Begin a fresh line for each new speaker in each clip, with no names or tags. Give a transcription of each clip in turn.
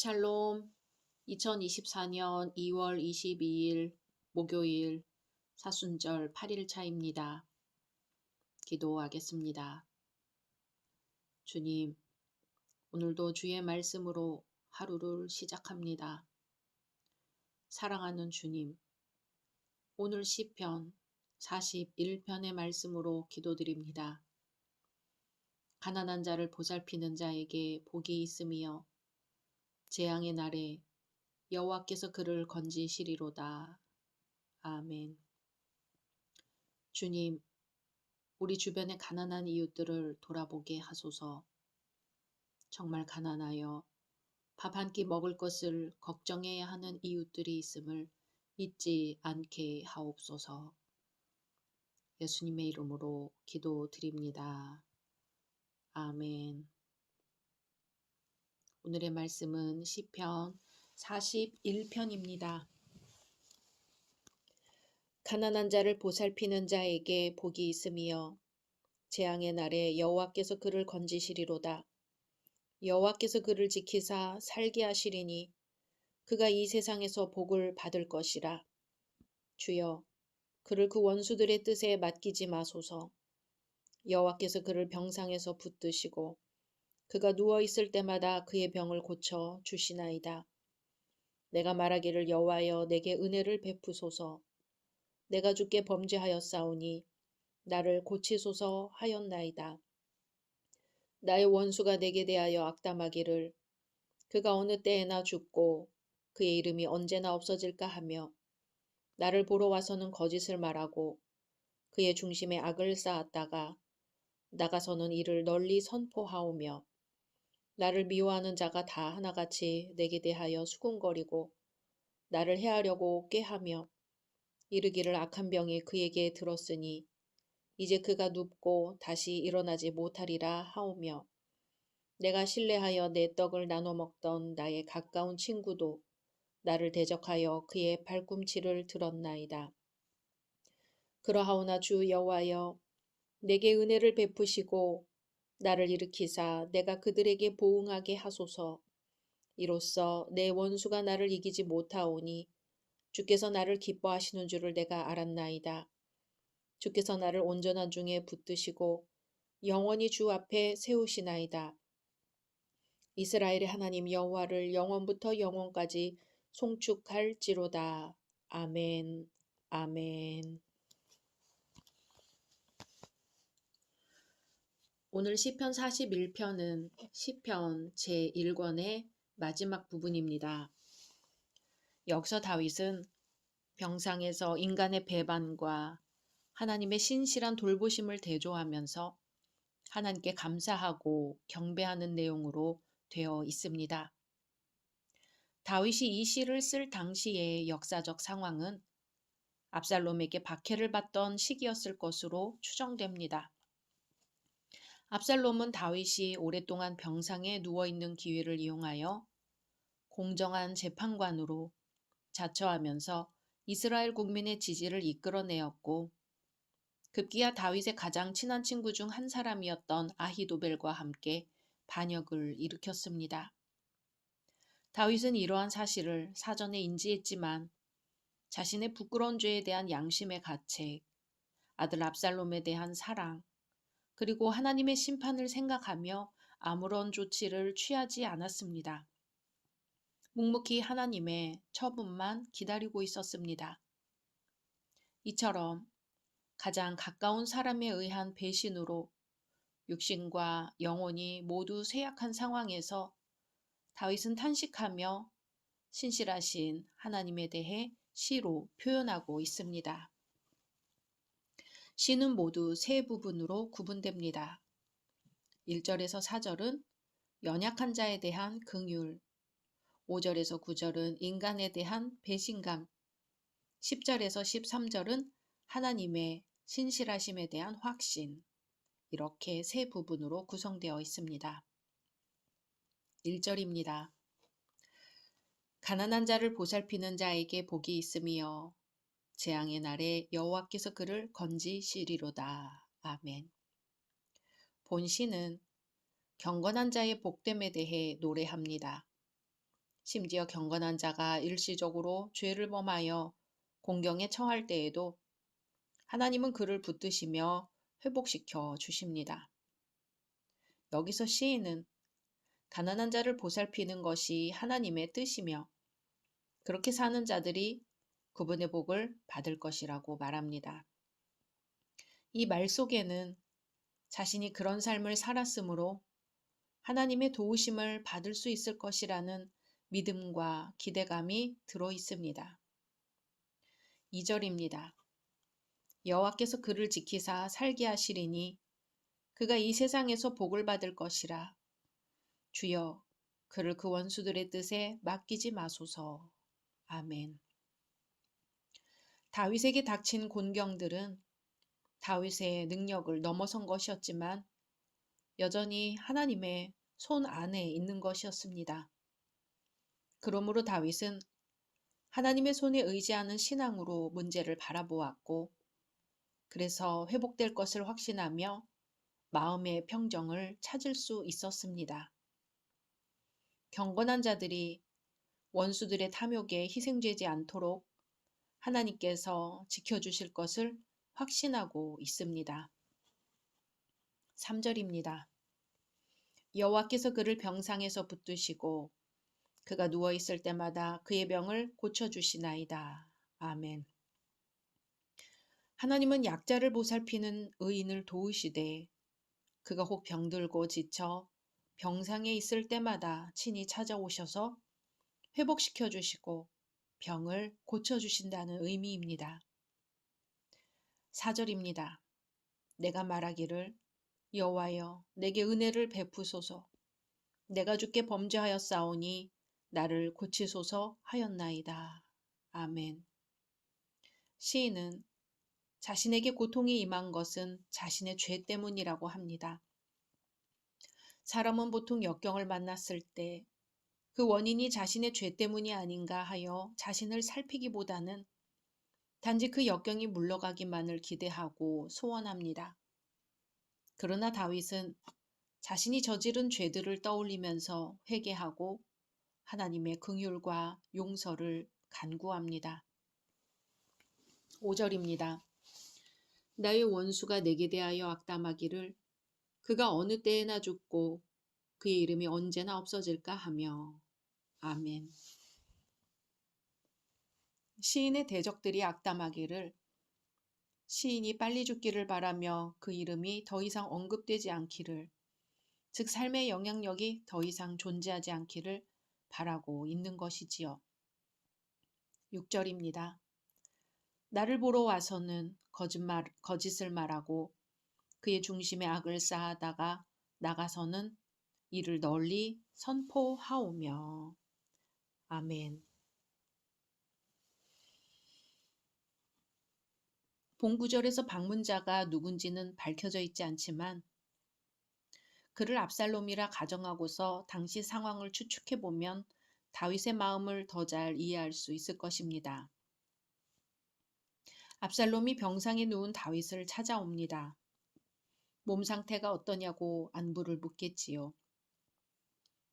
샬롬. 2024년 2월 22일 목요일 사순절 8일차입니다. 기도하겠습니다. 주님, 오늘도 주의 말씀으로 하루를 시작합니다. 사랑하는 주님, 오늘 시편 41편의 말씀으로 기도드립니다. 가난한 자를 보살피는 자에게 복이 있으며 재앙의 날에 여호와께서 그를 건지시리로다. 아멘. 주님, 우리 주변의 가난한 이웃들을 돌아보게 하소서. 정말 가난하여 밥 한 끼 먹을 것을 걱정해야 하는 이웃들이 있음을 잊지 않게 하옵소서. 예수님의 이름으로 기도드립니다. 아멘. 오늘의 말씀은 시편 41편입니다. 가난한 자를 보살피는 자에게 복이 있으며 재앙의 날에 여호와께서 그를 건지시리로다. 여호와께서 그를 지키사 살게 하시리니 그가 이 세상에서 복을 받을 것이라. 주여, 그를 그 원수들의 뜻에 맡기지 마소서. 여호와께서 그를 병상에서 붙드시고 그가 누워 있을 때마다 그의 병을 고쳐 주시나이다. 내가 말하기를 여호와여 내게 은혜를 베푸소서. 내가 주께 범죄하였사오니 나를 고치소서 하였나이다. 나의 원수가 내게 대하여 악담하기를 그가 어느 때에나 죽고 그의 이름이 언제나 없어질까 하며 나를 보러 와서는 거짓을 말하고 그의 중심에 악을 쌓았다가 나가서는 이를 널리 선포하오며 나를 미워하는 자가 다 하나같이 내게 대하여 수군거리고 나를 해하려고 꾀하며 이르기를 악한 병이 그에게 들었으니 이제 그가 눕고 다시 일어나지 못하리라 하오며 내가 신뢰하여 내 떡을 나눠 먹던 나의 가까운 친구도 나를 대적하여 그의 발꿈치를 들었나이다. 그러하오나 주 여호와여 내게 은혜를 베푸시고 나를 일으키사 내가 그들에게 보응하게 하소서. 이로써 내 원수가 나를 이기지 못하오니 주께서 나를 기뻐하시는 줄을 내가 알았나이다. 주께서 나를 온전한 중에 붙드시고 영원히 주 앞에 세우시나이다. 이스라엘의 하나님 여호와를 영원부터 영원까지 송축할지로다. 아멘. 아멘. 오늘 시편 41편은 시편 제1권의 마지막 부분입니다. 여기서 다윗은 병상에서 인간의 배반과 하나님의 신실한 돌보심을 대조하면서 하나님께 감사하고 경배하는 내용으로 되어 있습니다. 다윗이 이 시를 쓸 당시의 역사적 상황은 압살롬에게 박해를 받던 시기였을 것으로 추정됩니다. 압살롬은 다윗이 오랫동안 병상에 누워있는 기회를 이용하여 공정한 재판관으로 자처하면서 이스라엘 국민의 지지를 이끌어내었고 급기야 다윗의 가장 친한 친구 중 한 사람이었던 아히도벨과 함께 반역을 일으켰습니다. 다윗은 이러한 사실을 사전에 인지했지만 자신의 부끄러운 죄에 대한 양심의 가책, 아들 압살롬에 대한 사랑, 그리고 하나님의 심판을 생각하며 아무런 조치를 취하지 않았습니다. 묵묵히 하나님의 처분만 기다리고 있었습니다. 이처럼 가장 가까운 사람에 의한 배신으로 육신과 영혼이 모두 쇠약한 상황에서 다윗은 탄식하며 신실하신 하나님에 대해 시로 표현하고 있습니다. 시는 모두 세 부분으로 구분됩니다. 1절에서 4절은 연약한 자에 대한 긍휼, 5절에서 9절은 인간에 대한 배신감, 10절에서 13절은 하나님의 신실하심에 대한 확신, 이렇게 세 부분으로 구성되어 있습니다. 1절입니다. 가난한 자를 보살피는 자에게 복이 있으며 재앙의 날에 여호와께서 그를 건지시리로다. 아멘. 본 시는 경건한 자의 복됨에 대해 노래합니다. 심지어 경건한 자가 일시적으로 죄를 범하여 공경에 처할 때에도 하나님은 그를 붙드시며 회복시켜 주십니다. 여기서 시인은 가난한 자를 보살피는 것이 하나님의 뜻이며 그렇게 사는 자들이 그분의 복을 받을 것이라고 말합니다. 이 말 속에는 자신이 그런 삶을 살았으므로 하나님의 도우심을 받을 수 있을 것이라는 믿음과 기대감이 들어 있습니다. 2절입니다. 여호와께서 그를 지키사 살게 하시리니 그가 이 세상에서 복을 받을 것이라. 주여 그를 그 원수들의 뜻에 맡기지 마소서. 아멘. 다윗에게 닥친 곤경들은 다윗의 능력을 넘어선 것이었지만 여전히 하나님의 손 안에 있는 것이었습니다. 그러므로 다윗은 하나님의 손에 의지하는 신앙으로 문제를 바라보았고 그래서 회복될 것을 확신하며 마음의 평정을 찾을 수 있었습니다. 경건한 자들이 원수들의 탐욕에 희생되지 않도록 하나님께서 지켜주실 것을 확신하고 있습니다. 3절입니다. 여호와께서 그를 병상에서 붙드시고 그가 누워있을 때마다 그의 병을 고쳐주시나이다. 아멘. 하나님은 약자를 보살피는 의인을 도우시되 그가 혹 병들고 지쳐 병상에 있을 때마다 친히 찾아오셔서 회복시켜 주시고 병을 고쳐주신다는 의미입니다. 4절입니다. 내가 말하기를 여호와여 내게 은혜를 베푸소서. 내가 주께 범죄하였사오니 나를 고치소서 하였나이다. 아멘. 시인은 자신에게 고통이 임한 것은 자신의 죄 때문이라고 합니다. 사람은 보통 역경을 만났을 때 그 원인이 자신의 죄 때문이 아닌가 하여 자신을 살피기보다는 단지 그 역경이 물러가기만을 기대하고 소원합니다. 그러나 다윗은 자신이 저지른 죄들을 떠올리면서 회개하고 하나님의 긍휼과 용서를 간구합니다. 5절입니다. 나의 원수가 내게 대하여 악담하기를 그가 어느 때에나 죽고 그의 이름이 언제나 없어질까 하며. 아멘. 시인의 대적들이 악담하기를 시인이 빨리 죽기를 바라며 그 이름이 더 이상 언급되지 않기를, 즉 삶의 영향력이 더 이상 존재하지 않기를 바라고 있는 것이지요. 6절입니다. 나를 보러 와서는 거짓을 말하고 그의 중심에 악을 쌓아다가 나가서는 이를 널리 선포하오며. 아멘. 본구절에서 방문자가 누군지는 밝혀져 있지 않지만 그를 압살롬이라 가정하고서 당시 상황을 추측해보면 다윗의 마음을 더 잘 이해할 수 있을 것입니다. 압살롬이 병상에 누운 다윗을 찾아옵니다. 몸 상태가 어떠냐고 안부를 묻겠지요.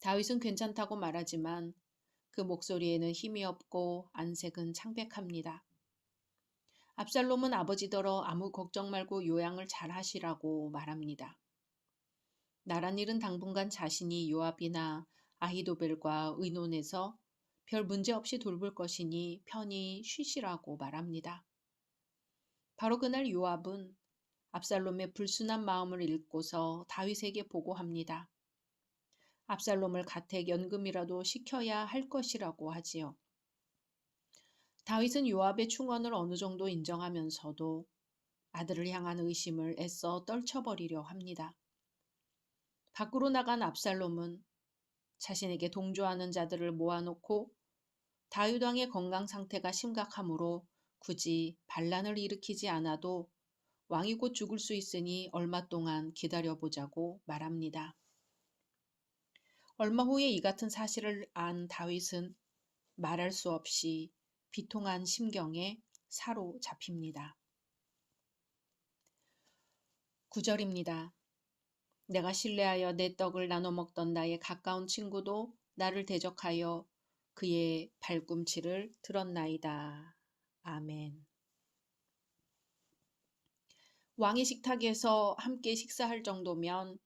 다윗은 괜찮다고 말하지만 그 목소리에는 힘이 없고 안색은 창백합니다. 압살롬은 아버지더러 아무 걱정 말고 요양을 잘 하시라고 말합니다. 나란 일은 당분간 자신이 요압이나 아히도벨과 의논해서 별 문제 없이 돌볼 것이니 편히 쉬시라고 말합니다. 바로 그날 요압은 압살롬의 불순한 마음을 읽고서 다윗에게 보고합니다. 압살롬을 가택 연금이라도 시켜야 할 것이라고 하지요. 다윗은 요압의 충언을 어느 정도 인정하면서도 아들을 향한 의심을 애써 떨쳐버리려 합니다. 밖으로 나간 압살롬은 자신에게 동조하는 자들을 모아놓고 다윗 왕의 건강 상태가 심각하므로 굳이 반란을 일으키지 않아도 왕이 곧 죽을 수 있으니 얼마 동안 기다려보자고 말합니다. 얼마 후에 이 같은 사실을 안 다윗은 말할 수 없이 비통한 심경에 사로잡힙니다. 9절입니다. 내가 신뢰하여 내 떡을 나눠 먹던 나의 가까운 친구도 나를 대적하여 그의 발꿈치를 들었나이다. 아멘. 왕의 식탁에서 함께 식사할 정도면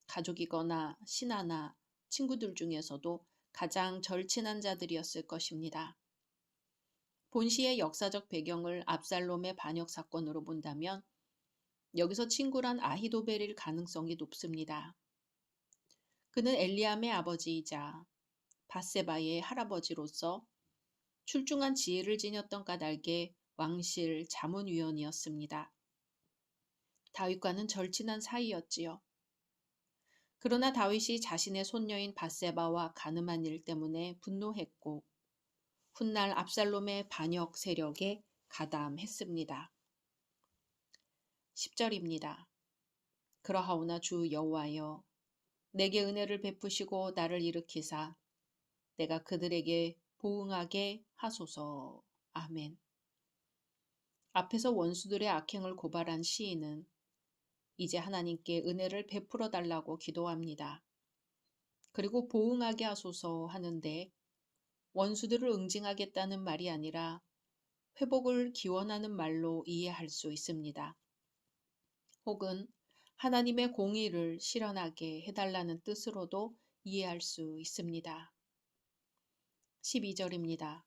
가족이거나 신하나 친구들 중에서도 가장 절친한 자들이었을 것입니다. 본시의 역사적 배경을 압살롬의 반역 사건으로 본다면 여기서 친구란 아히도벨일 가능성이 높습니다. 그는 엘리암의 아버지이자 밧세바의 할아버지로서 출중한 지혜를 지녔던 까닭에 왕실 자문위원이었습니다. 다윗과는 절친한 사이였지요. 그러나 다윗이 자신의 손녀인 밧세바와 간음한 일 때문에 분노했고 훗날 압살롬의 반역 세력에 가담했습니다. 10절입니다. 그러하오나 주 여호와여, 내게 은혜를 베푸시고 나를 일으키사 내가 그들에게 보응하게 하소서. 아멘. 앞에서 원수들의 악행을 고발한 시인은 이제 하나님께 은혜를 베풀어 달라고 기도합니다. 그리고 보응하게 하소서 하는데 원수들을 응징하겠다는 말이 아니라 회복을 기원하는 말로 이해할 수 있습니다. 혹은 하나님의 공의를 실현하게 해달라는 뜻으로도 이해할 수 있습니다. 12절입니다.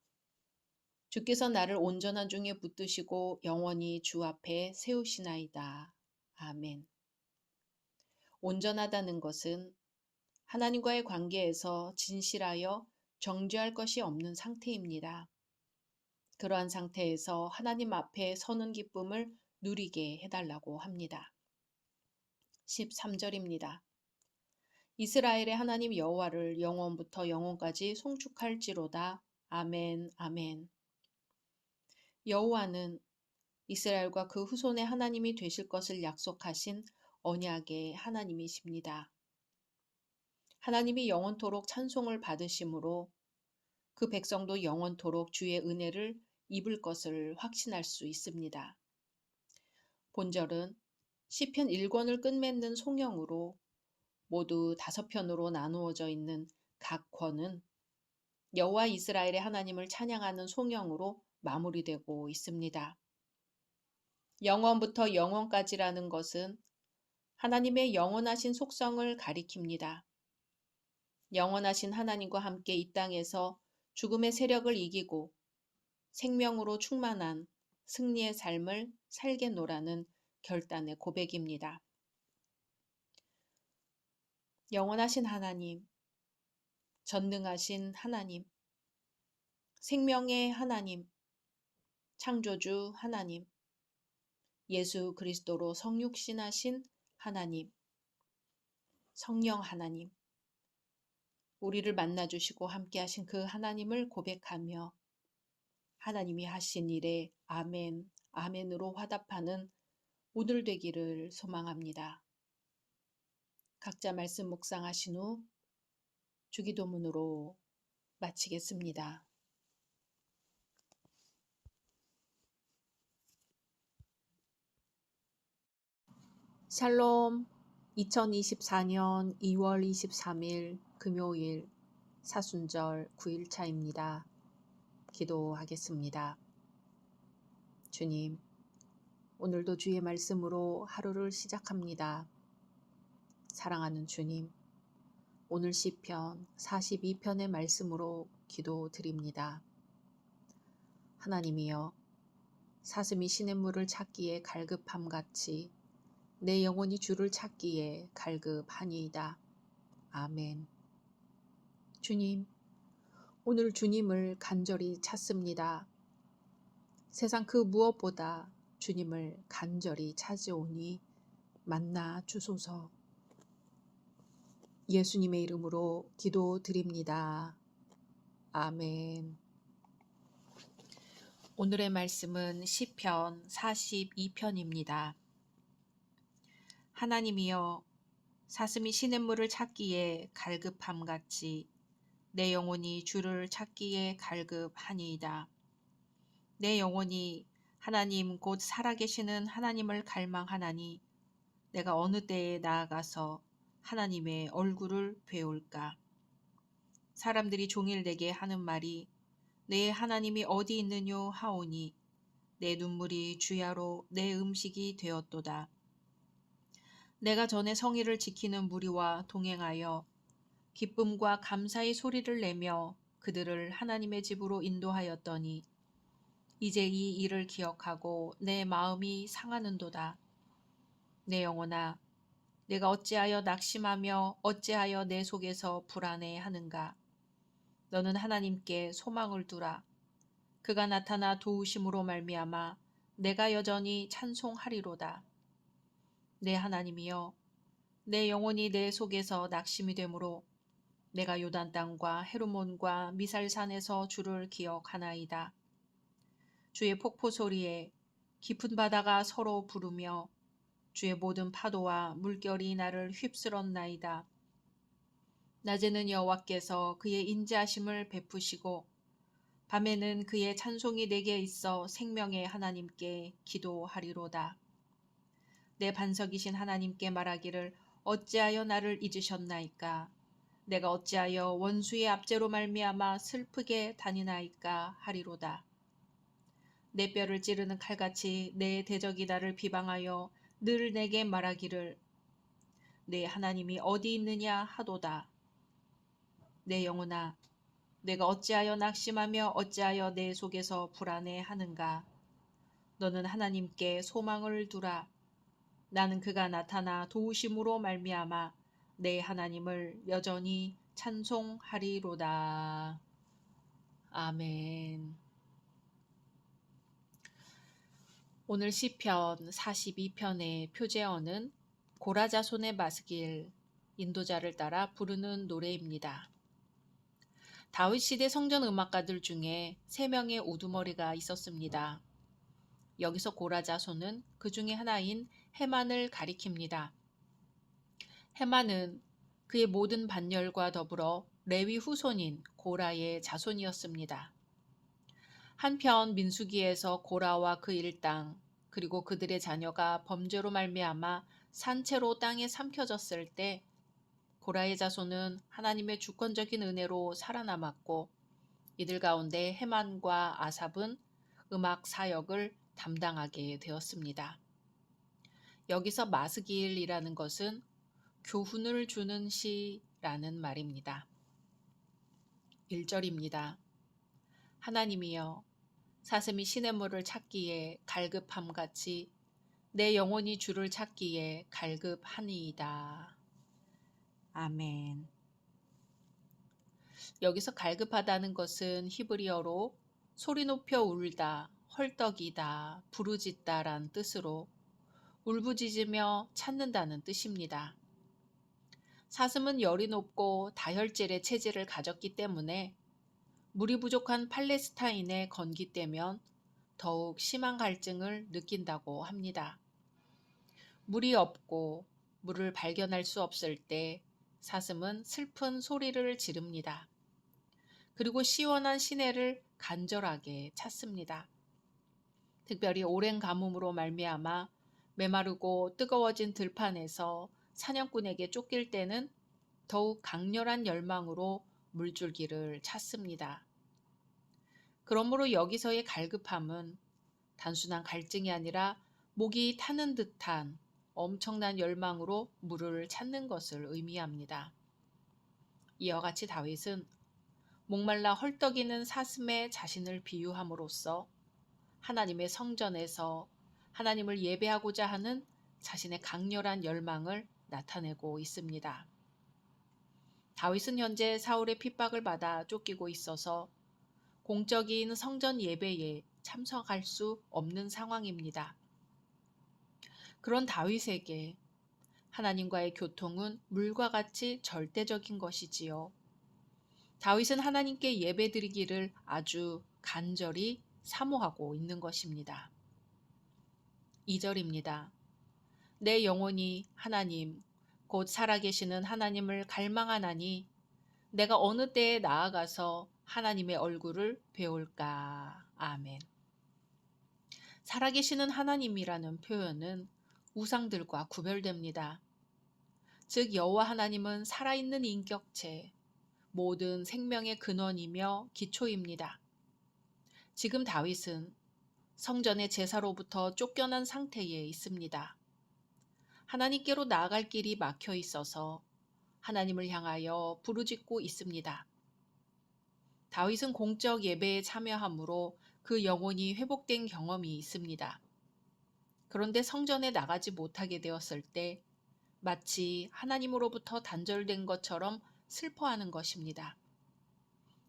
주께서 나를 온전한 중에 붙드시고 영원히 주 앞에 세우시나이다. 아멘. 온전하다는 것은 하나님과의 관계에서 진실하여 정죄할 것이 없는 상태입니다. 그러한 상태에서 하나님 앞에 서는 기쁨을 누리게 해달라고 합니다. 13절입니다. 이스라엘의 하나님 여호와를 영원부터 영원까지 송축할지로다. 아멘, 아멘. 여호와는 이스라엘과 그 후손의 하나님이 되실 것을 약속하신 언약의 하나님이십니다. 하나님이 영원토록 찬송을 받으심으로 그 백성도 영원토록 주의 은혜를 입을 것을 확신할 수 있습니다. 본절은 시편 1권을 끝맺는 송영으로 모두 5편으로 나누어져 있는 각 권은 여호와 이스라엘의 하나님을 찬양하는 송영으로 마무리되고 있습니다. 영원부터 영원까지라는 것은 하나님의 영원하신 속성을 가리킵니다. 영원하신 하나님과 함께 이 땅에서 죽음의 세력을 이기고 생명으로 충만한 승리의 삶을 살겠노라는 결단의 고백입니다. 영원하신 하나님, 전능하신 하나님, 생명의 하나님, 창조주 하나님, 예수 그리스도로 성육신하신 하나님, 성령 하나님, 우리를 만나주시고 함께하신 그 하나님을 고백하며 하나님이 하신 일에 아멘, 아멘으로 화답하는 오늘 되기를 소망합니다. 각자 말씀 묵상하신 후 주기도문으로 마치겠습니다. 샬롬. 2024년 2월 23일 금요일 사순절 9일차입니다. 기도하겠습니다. 주님, 오늘도 주의 말씀으로 하루를 시작합니다. 사랑하는 주님, 오늘 시편 42편의 말씀으로 기도드립니다. 하나님이여, 사슴이 시냇물을 찾기에 갈급함같이 내 영혼이 주를 찾기에 갈급하니이다. 아멘. 주님, 오늘 주님을 간절히 찾습니다. 세상 그 무엇보다 주님을 간절히 찾으오니 만나 주소서. 예수님의 이름으로 기도드립니다. 아멘. 오늘의 말씀은 시편 42편입니다. 하나님이여, 사슴이 시냇물을 찾기에 갈급함같이 내 영혼이 주를 찾기에 갈급하니이다. 내 영혼이 하나님 곧 살아계시는 하나님을 갈망하나니 내가 어느 때에 나아가서 하나님의 얼굴을 배울까. 사람들이 종일 내게 하는 말이 내 하나님이 어디 있느뇨 하오니 내 눈물이 주야로 내 음식이 되었도다. 내가 전에 성의를 지키는 무리와 동행하여 기쁨과 감사의 소리를 내며 그들을 하나님의 집으로 인도하였더니 이제 이 일을 기억하고 내 마음이 상하는도다. 내 영혼아, 내가 어찌하여 낙심하며 어찌하여 내 속에서 불안해하는가. 너는 하나님께 소망을 두라. 그가 나타나 도우심으로 말미암아 내가 여전히 찬송하리로다. 내 하나님이여, 내 영혼이 내 속에서 낙심이 되므로 내가 요단 땅과 헤르몬과 미살산에서 주를 기억하나이다. 주의 폭포 소리에 깊은 바다가 서로 부르며 주의 모든 파도와 물결이 나를 휩쓸었나이다. 낮에는 여호와께서 그의 인자하심을 베푸시고 밤에는 그의 찬송이 내게 있어 생명의 하나님께 기도하리로다. 내 반석이신 하나님께 말하기를 어찌하여 나를 잊으셨나이까. 내가 어찌하여 원수의 압제로 말미암아 슬프게 다니나이까 하리로다. 내 뼈를 찌르는 칼같이 내 대적이 나를 비방하여 늘 내게 말하기를 내 하나님이 어디 있느냐 하도다. 내 영혼아, 내가 어찌하여 낙심하며 어찌하여 내 속에서 불안해하는가. 너는 하나님께 소망을 두라. 나는 그가 나타나 도우심으로 말미암아 내 하나님을 여전히 찬송하리로다. 아멘. 오늘 시편 42편의 표제어는 고라자손의 마스길, 인도자를 따라 부르는 노래입니다. 다윗 시대 성전 음악가들 중에 3명의 우두머리가 있었습니다. 여기서 고라자손은 그 중에 하나인 헤만을 가리킵니다. 헤만은 그의 모든 반열과 더불어 레위 후손인 고라의 자손이었습니다. 한편 민수기에서 고라와 그 일당 그리고 그들의 자녀가 범죄로 말미암아 산채로 땅에 삼켜졌을 때 고라의 자손은 하나님의 주권적인 은혜로 살아남았고 이들 가운데 헤만과 아삽은 음악 사역을 담당하게 되었습니다. 여기서 마스길이라는 것은 교훈을 주는 시라는 말입니다. 1절입니다. 하나님이여, 사슴이 시냇물을 찾기에 갈급함같이 내 영혼이 주를 찾기에 갈급하니이다. 아멘. 여기서 갈급하다는 것은 히브리어로 소리 높여 울다, 헐떡이다, 부르짖다란 뜻으로 울부짖으며 찾는다는 뜻입니다. 사슴은 열이 높고 다혈질의 체질을 가졌기 때문에 물이 부족한 팔레스타인에 건기되면 더욱 심한 갈증을 느낀다고 합니다. 물이 없고 물을 발견할 수 없을 때 사슴은 슬픈 소리를 지릅니다. 그리고 시원한 시내를 간절하게 찾습니다. 특별히 오랜 가뭄으로 말미암아 메마르고 뜨거워진 들판에서 사냥꾼에게 쫓길 때는 더욱 강렬한 열망으로 물줄기를 찾습니다. 그러므로 여기서의 갈급함은 단순한 갈증이 아니라 목이 타는 듯한 엄청난 열망으로 물을 찾는 것을 의미합니다. 이와 같이 다윗은 목말라 헐떡이는 사슴에 자신을 비유함으로써 하나님의 성전에서 하나님을 예배하고자 하는 자신의 강렬한 열망을 나타내고 있습니다. 다윗은 현재 사울의 핍박을 받아 쫓기고 있어서 공적인 성전 예배에 참석할 수 없는 상황입니다. 그런 다윗에게 하나님과의 교통은 물과 같이 절대적인 것이지요. 다윗은 하나님께 예배드리기를 아주 간절히 사모하고 있는 것입니다. 2절입니다. 내 영혼이 하나님, 곧 살아계시는 하나님을 갈망하나니 내가 어느 때에 나아가서 하나님의 얼굴을 배울까. 아멘. 살아계시는 하나님이라는 표현은 우상들과 구별됩니다. 즉 여호와 하나님은 살아있는 인격체, 모든 생명의 근원이며 기초입니다. 지금 다윗은 성전의 제사로부터 쫓겨난 상태에 있습니다. 하나님께로 나아갈 길이 막혀 있어서 하나님을 향하여 부르짖고 있습니다. 다윗은 공적 예배에 참여함으로 그 영혼이 회복된 경험이 있습니다. 그런데 성전에 나가지 못하게 되었을 때 마치 하나님으로부터 단절된 것처럼 슬퍼하는 것입니다.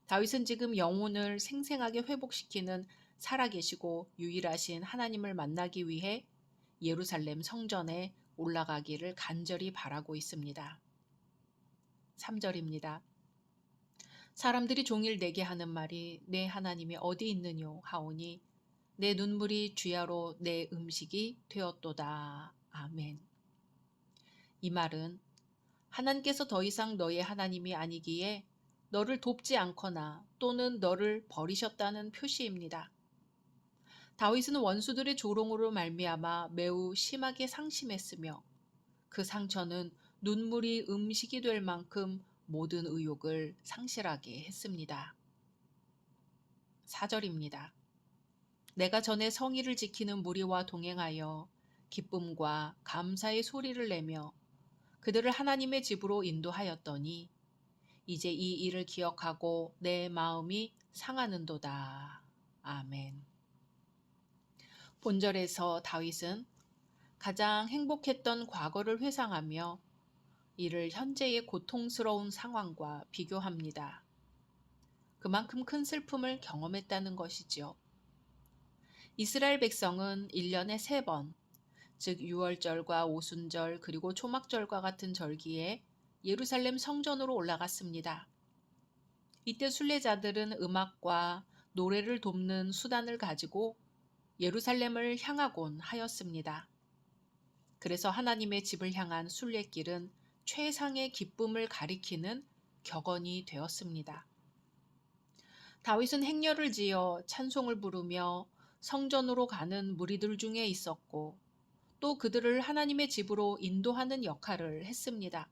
다윗은 지금 영혼을 생생하게 회복시키는 살아계시고 유일하신 하나님을 만나기 위해 예루살렘 성전에 올라가기를 간절히 바라고 있습니다. 3절입니다. 사람들이 종일 내게 하는 말이 내 하나님이 어디 있느뇨 하오니 내 눈물이 주야로 내 음식이 되었도다. 아멘. 이 말은 하나님께서 더 이상 너의 하나님이 아니기에 너를 돕지 않거나 또는 너를 버리셨다는 표시입니다. 다윗은 원수들의 조롱으로 말미암아 매우 심하게 상심했으며 그 상처는 눈물이 음식이 될 만큼 모든 의욕을 상실하게 했습니다. 4절입니다. 내가 전에 성의를 지키는 무리와 동행하여 기쁨과 감사의 소리를 내며 그들을 하나님의 집으로 인도하였더니 이제 이 일을 기억하고 내 마음이 상하는도다. 아멘. 본절에서 다윗은 가장 행복했던 과거를 회상하며 이를 현재의 고통스러운 상황과 비교합니다. 그만큼 큰 슬픔을 경험했다는 것이지요. 이스라엘 백성은 1년에 3번, 즉 유월절과 오순절 그리고 초막절과 같은 절기에 예루살렘 성전으로 올라갔습니다. 이때 순례자들은 음악과 노래를 돕는 수단을 가지고 예루살렘을 향하곤 하였습니다. 그래서 하나님의 집을 향한 순례길은 최상의 기쁨을 가리키는 격언이 되었습니다. 다윗은 행렬을 지어 찬송을 부르며 성전으로 가는 무리들 중에 있었고 또 그들을 하나님의 집으로 인도하는 역할을 했습니다.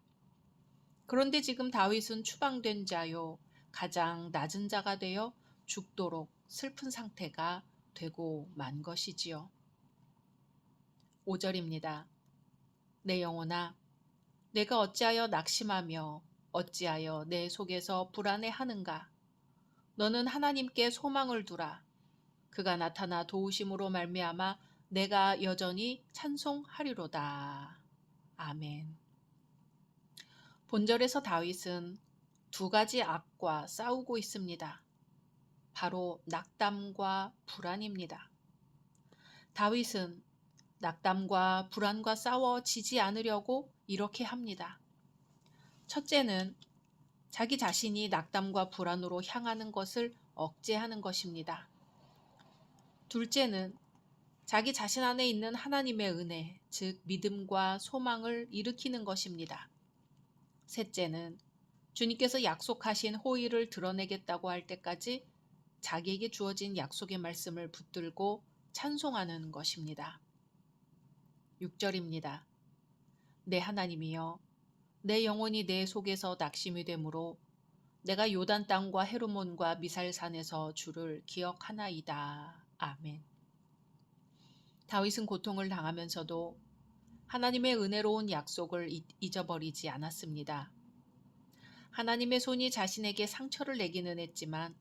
그런데 지금 다윗은 추방된 자요 가장 낮은 자가 되어 죽도록 슬픈 상태가 되고 만 것이지요. 5절입니다. 내 영혼아, 내가 어찌하여 낙심하며 어찌하여 내 속에서 불안해하는가? 너는 하나님께 소망을 두라. 그가 나타나 도우심으로 말미암아 내가 여전히 찬송하리로다. 아멘. 본절에서 다윗은 2가지 악과 싸우고 있습니다. 바로 낙담과 불안입니다. 다윗은 낙담과 불안과 싸워 지지 않으려고 이렇게 합니다. 첫째는 자기 자신이 낙담과 불안으로 향하는 것을 억제하는 것입니다. 둘째는 자기 자신 안에 있는 하나님의 은혜, 즉 믿음과 소망을 일으키는 것입니다. 셋째는 주님께서 약속하신 호의를 드러내겠다고 할 때까지 자기에게 주어진 약속의 말씀을 붙들고 찬송하는 것입니다. 6절입니다. 내 하나님이여, 내 영혼이 내 속에서 낙심이 되므로 내가 요단 땅과 헤르몬과 미살산에서 주를 기억하나이다. 아멘. 다윗은 고통을 당하면서도 하나님의 은혜로운 약속을 잊어버리지 않았습니다. 하나님의 손이 자신에게 상처를 내기는 했지만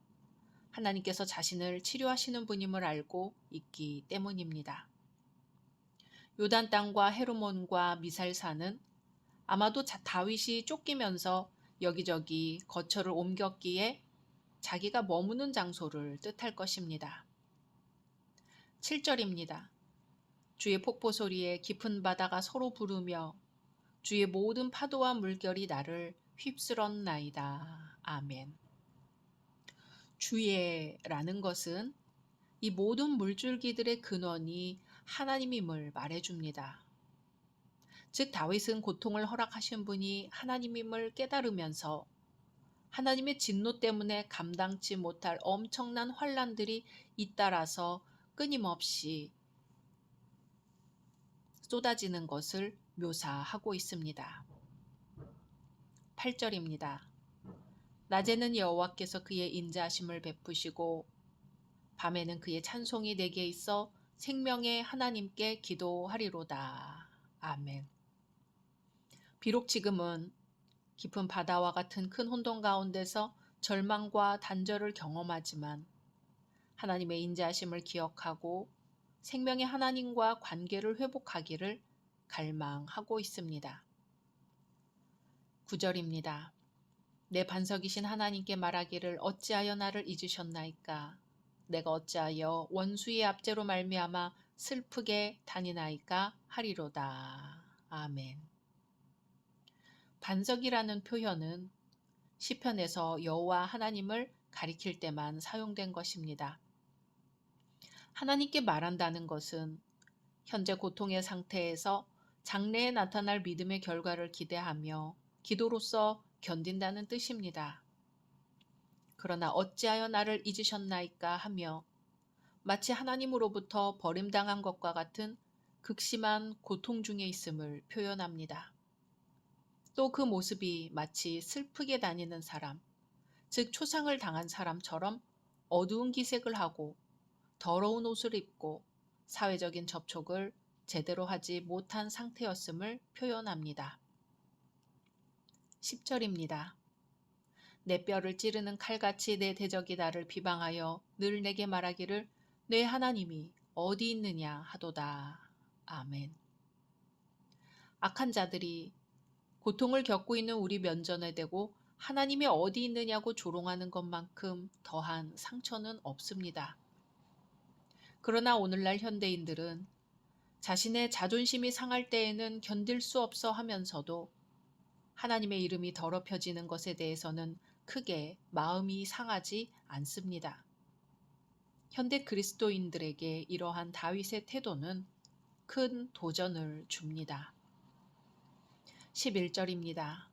하나님께서 자신을 치료하시는 분임을 알고 있기 때문입니다. 요단 땅과 헤르몬과 미살산은 아마도 다윗이 쫓기면서 여기저기 거처를 옮겼기에 자기가 머무는 장소를 뜻할 것입니다. 7절입니다. 주의 폭포 소리에 깊은 바다가 서로 부르며 주의 모든 파도와 물결이 나를 휩쓸었나이다. 아멘. 주의라는 것은 이 모든 물줄기들의 근원이 하나님임을 말해줍니다. 즉 다윗은 고통을 허락하신 분이 하나님임을 깨달으면서 하나님의 진노 때문에 감당치 못할 엄청난 환난들이 잇따라서 끊임없이 쏟아지는 것을 묘사하고 있습니다. 8절입니다. 낮에는 여호와께서 그의 인자하심을 베푸시고 밤에는 그의 찬송이 내게 있어 생명의 하나님께 기도하리로다. 아멘. 비록 지금은 깊은 바다와 같은 큰 혼돈 가운데서 절망과 단절을 경험하지만 하나님의 인자하심을 기억하고 생명의 하나님과 관계를 회복하기를 갈망하고 있습니다. 9절입니다. 내 반석이신 하나님께 말하기를 어찌하여 나를 잊으셨나이까? 내가 어찌하여 원수의 압제로 말미암아 슬프게 다니나이까 하리로다. 아멘. 반석이라는 표현은 시편에서 여호와 하나님을 가리킬 때만 사용된 것입니다. 하나님께 말한다는 것은 현재 고통의 상태에서 장래에 나타날 믿음의 결과를 기대하며 기도로서 견딘다는 뜻입니다. 그러나 어찌하여 나를 잊으셨나이까 하며 마치 하나님으로부터 버림당한 것과 같은 극심한 고통 중에 있음을 표현합니다. 또 그 모습이 마치 슬프게 다니는 사람, 즉 초상을 당한 사람처럼 어두운 기색을 하고 더러운 옷을 입고 사회적인 접촉을 제대로 하지 못한 상태였음을 표현합니다. 10절입니다. 내 뼈를 찌르는 칼같이 내 대적이 나를 비방하여 늘 내게 말하기를 내 하나님이 어디 있느냐 하도다. 아멘. 악한 자들이 고통을 겪고 있는 우리 면전에 대고 하나님이 어디 있느냐고 조롱하는 것만큼 더한 상처는 없습니다. 그러나 오늘날 현대인들은 자신의 자존심이 상할 때에는 견딜 수 없어 하면서도 하나님의 이름이 더럽혀지는 것에 대해서는 크게 마음이 상하지 않습니다. 현대 그리스도인들에게 이러한 다윗의 태도는 큰 도전을 줍니다. 11절입니다.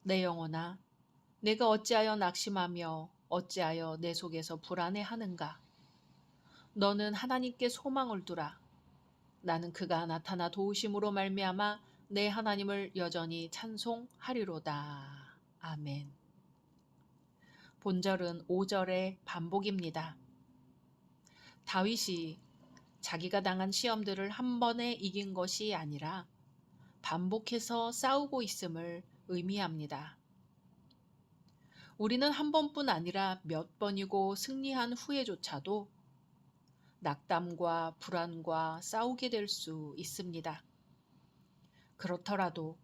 내 영혼아, 내가 어찌하여 낙심하며 어찌하여 내 속에서 불안해하는가? 너는 하나님께 소망을 두라. 나는 그가 나타나 도우심으로 말미암아 내 하나님을 여전히 찬송하리로다. 아멘. 본절은 5절의 반복입니다. 다윗이 자기가 당한 시험들을 한 번에 이긴 것이 아니라 반복해서 싸우고 있음을 의미합니다. 우리는 한 번뿐 아니라 몇 번이고 승리한 후에조차도 낙담과 불안과 싸우게 될 수 있습니다. 그렇더라도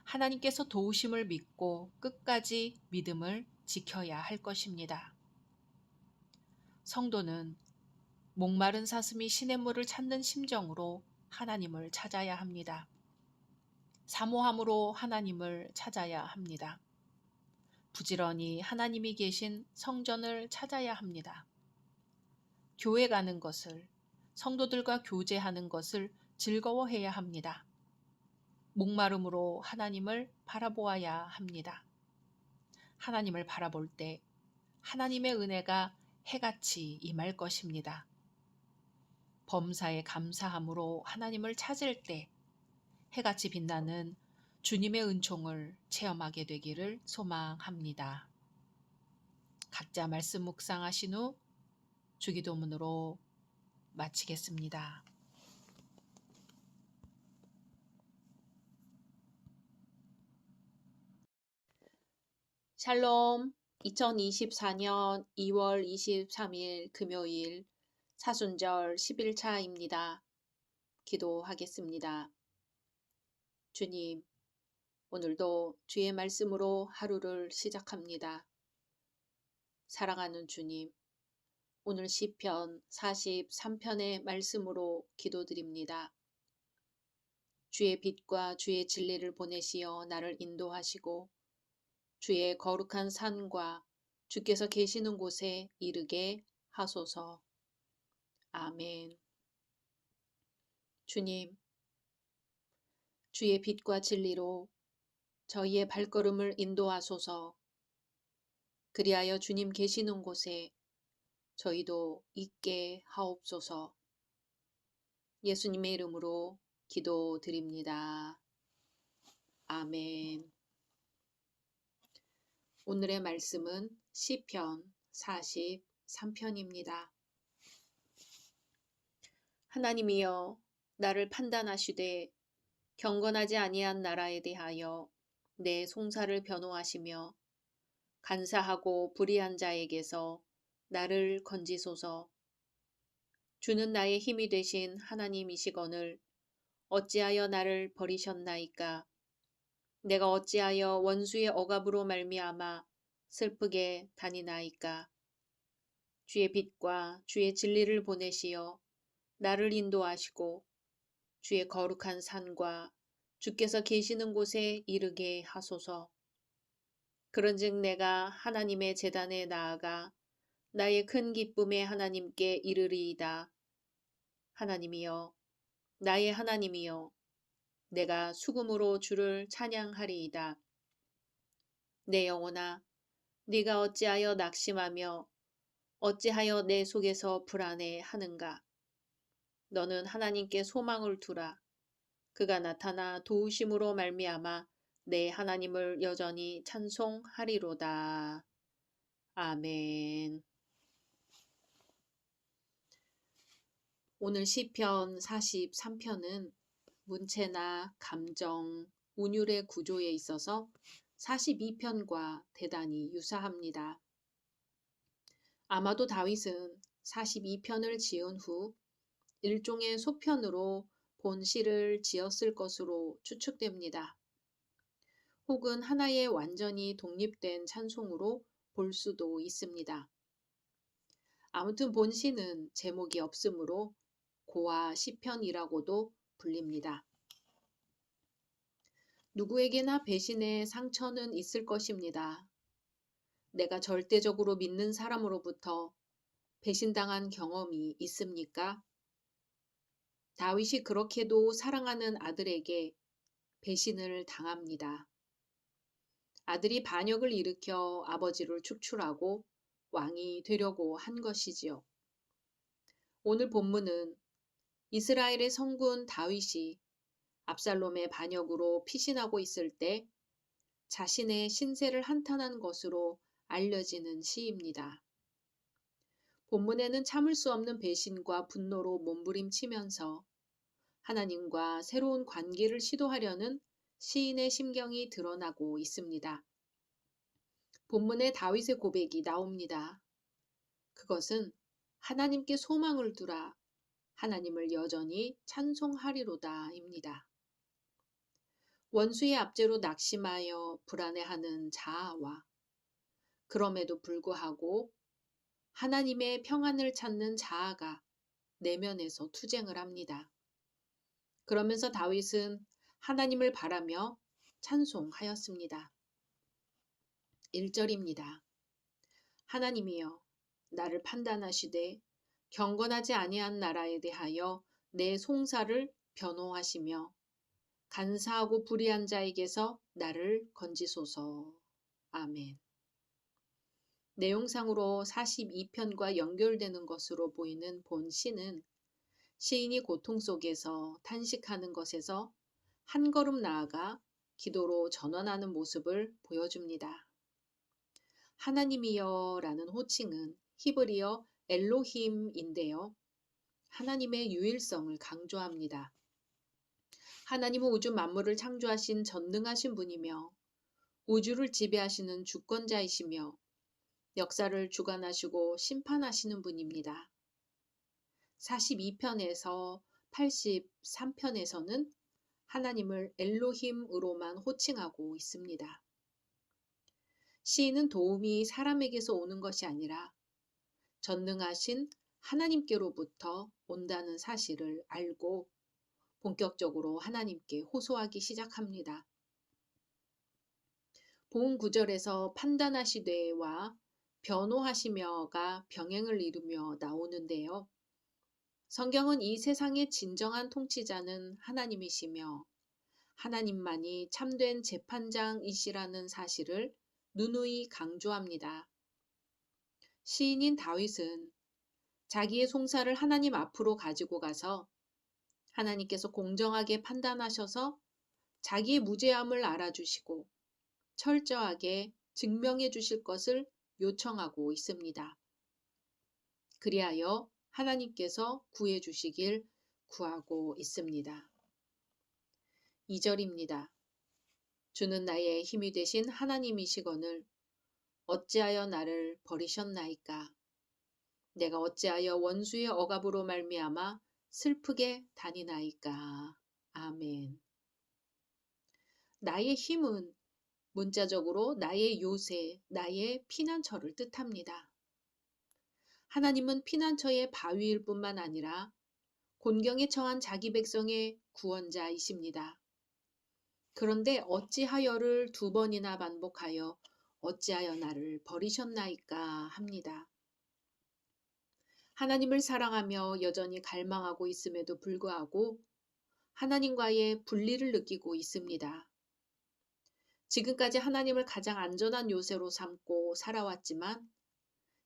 하나님께서 도우심을 믿고 끝까지 믿음을 지켜야 할 것입니다. 성도는 목마른 사슴이 시냇물을 찾는 심정으로 하나님을 찾아야 합니다. 사모함으로 하나님을 찾아야 합니다. 부지런히 하나님이 계신 성전을 찾아야 합니다. 교회 가는 것을, 성도들과 교제하는 것을 즐거워해야 합니다. 목마름으로 하나님을 바라보아야 합니다. 하나님을 바라볼 때 하나님의 은혜가 해같이 임할 것입니다. 범사에 감사함으로 하나님을 찾을 때 해같이 빛나는 주님의 은총을 체험하게 되기를 소망합니다. 각자 말씀 묵상하신 후 주기도문으로 마치겠습니다. 샬롬. 2024년 2월 23일 금요일 사순절 11차입니다. 기도하겠습니다. 주님, 오늘도 주의 말씀으로 하루를 시작합니다. 사랑하는 주님, 오늘 시편 43편의 말씀으로 기도드립니다. 주의 빛과 주의 진리를 보내시어 나를 인도하시고 주의 거룩한 산과 주께서 계시는 곳에 이르게 하소서. 아멘. 주님, 주의 빛과 진리로 저희의 발걸음을 인도하소서. 그리하여 주님 계시는 곳에 저희도 있게 하옵소서. 예수님의 이름으로 기도드립니다. 아멘. 오늘의 말씀은 시편 43편입니다. 하나님이여, 나를 판단하시되 경건하지 아니한 나라에 대하여 내 송사를 변호하시며 간사하고 불의한 자에게서 나를 건지소서. 주는 나의 힘이 되신 하나님이시거늘 어찌하여 나를 버리셨나이까? 내가 어찌하여 원수의 억압으로 말미암아 슬프게 다니나이까? 주의 빛과 주의 진리를 보내시어 나를 인도하시고 주의 거룩한 산과 주께서 계시는 곳에 이르게 하소서. 그런즉 내가 하나님의 제단에 나아가 나의 큰 기쁨의 하나님께 이르리이다. 하나님이여, 나의 하나님이여, 내가 수금으로 주를 찬양하리이다. 내 영혼아, 네가 어찌하여 낙심하며 어찌하여 내 속에서 불안해하는가? 너는 하나님께 소망을 두라. 그가 나타나 도우심으로 말미암아 내 하나님을 여전히 찬송하리로다. 아멘. 오늘 시편 43편은 문체나 감정, 운율의 구조에 있어서 42편과 대단히 유사합니다. 아마도 다윗은 42편을 지은 후 일종의 소편으로 본 시를 지었을 것으로 추측됩니다. 혹은 하나의 완전히 독립된 찬송으로 볼 수도 있습니다. 아무튼 본 시는 제목이 없으므로 고아 시편이라고도 불립니다. 누구에게나 배신의 상처는 있을 것입니다. 내가 절대적으로 믿는 사람으로부터 배신당한 경험이 있습니까? 다윗이 그렇게도 사랑하는 아들에게 배신을 당합니다. 아들이 반역을 일으켜 아버지를 축출하고 왕이 되려고 한 것이지요. 오늘 본문은 이스라엘의 성군 다윗이 압살롬의 반역으로 피신하고 있을 때 자신의 신세를 한탄한 것으로 알려지는 시입니다. 본문에는 참을 수 없는 배신과 분노로 몸부림치면서 하나님과 새로운 관계를 시도하려는 시인의 심경이 드러나고 있습니다. 본문에 다윗의 고백이 나옵니다. 그것은 하나님께 소망을 두라, 하나님을 여전히 찬송하리로다입니다. 원수의 압제로 낙심하여 불안해하는 자아와 그럼에도 불구하고 하나님의 평안을 찾는 자아가 내면에서 투쟁을 합니다. 그러면서 다윗은 하나님을 바라며 찬송하였습니다. 1절입니다. 하나님이여, 나를 판단하시되 경건하지 아니한 나라에 대하여 내 송사를 변호하시며 간사하고 불의한 자에게서 나를 건지소서. 아멘. 내용상으로 42편과 연결되는 것으로 보이는 본 시는 시인이 고통 속에서 탄식하는 것에서 한 걸음 나아가 기도로 전환하는 모습을 보여줍니다. 하나님이여 라는 호칭은 히브리어 엘로힘인데요. 하나님의 유일성을 강조합니다. 하나님은 우주 만물을 창조하신 전능하신 분이며 우주를 지배하시는 주권자이시며 역사를 주관하시고 심판하시는 분입니다. 42편에서 83편에서는 하나님을 엘로힘으로만 호칭하고 있습니다. 시인은 도움이 사람에게서 오는 것이 아니라 전능하신 하나님께로부터 온다는 사실을 알고 본격적으로 하나님께 호소하기 시작합니다. 본 구절에서 판단하시되와 변호하시며가 병행을 이루며 나오는데요. 성경은 이 세상의 진정한 통치자는 하나님이시며 하나님만이 참된 재판장이시라는 사실을 누누이 강조합니다. 시인인 다윗은 자기의 송사를 하나님 앞으로 가지고 가서 하나님께서 공정하게 판단하셔서 자기의 무죄함을 알아주시고 철저하게 증명해 주실 것을 요청하고 있습니다. 그리하여 하나님께서 구해 주시길 구하고 있습니다. 2절입니다. 주는 나의 힘이 되신 하나님이시거늘 어찌하여 나를 버리셨나이까? 내가 어찌하여 원수의 억압으로 말미암아 슬프게 다니나이까? 아멘. 나의 힘은 문자적으로 나의 요새, 나의 피난처를 뜻합니다. 하나님은 피난처의 바위일 뿐만 아니라 곤경에 처한 자기 백성의 구원자이십니다. 그런데 어찌하여를 두 번이나 반복하여 어찌하여 나를 버리셨나이까 합니다. 하나님을 사랑하며 여전히 갈망하고 있음에도 불구하고 하나님과의 분리를 느끼고 있습니다. 지금까지 하나님을 가장 안전한 요새로 삼고 살아왔지만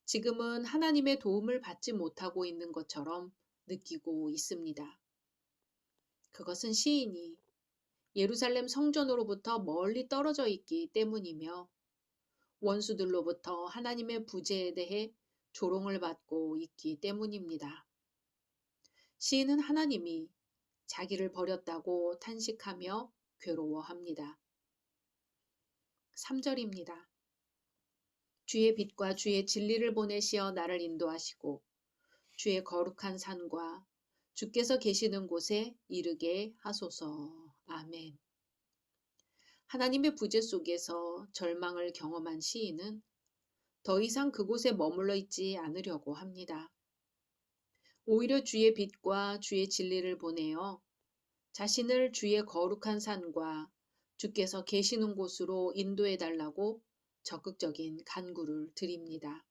지금은 하나님의 도움을 받지 못하고 있는 것처럼 느끼고 있습니다. 그것은 시인이 예루살렘 성전으로부터 멀리 떨어져 있기 때문이며 원수들로부터 하나님의 부재에 대해 조롱을 받고 있기 때문입니다. 시인은 하나님이 자기를 버렸다고 탄식하며 괴로워합니다. 3절입니다. 주의 빛과 주의 진리를 보내시어 나를 인도하시고 주의 거룩한 산과 주께서 계시는 곳에 이르게 하소서. 아멘. 하나님의 부재 속에서 절망을 경험한 시인은 더 이상 그곳에 머물러 있지 않으려고 합니다. 오히려 주의 빛과 주의 진리를 보내어 자신을 주의 거룩한 산과 주께서 계시는 곳으로 인도해 달라고 적극적인 간구를 드립니다.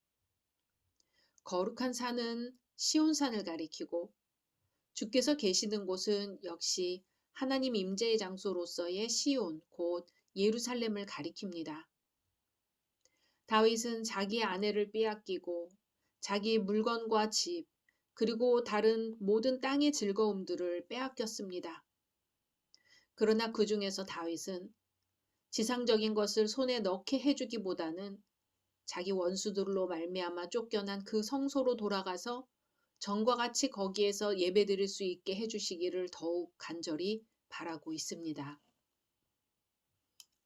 거룩한 산은 시온산을 가리키고 주께서 계시는 곳은 역시 하나님 임재의 장소로서의 시온, 곧 예루살렘을 가리킵니다. 다윗은 자기의 아내를 빼앗기고 자기의 물건과 집, 그리고 다른 모든 땅의 즐거움들을 빼앗겼습니다. 그러나 그 중에서 다윗은 지상적인 것을 손에 넣게 해주기보다는 자기 원수들로 말미암아 쫓겨난 그 성소로 돌아가서 전과 같이 거기에서 예배드릴 수 있게 해주시기를 더욱 간절히 바라고 있습니다.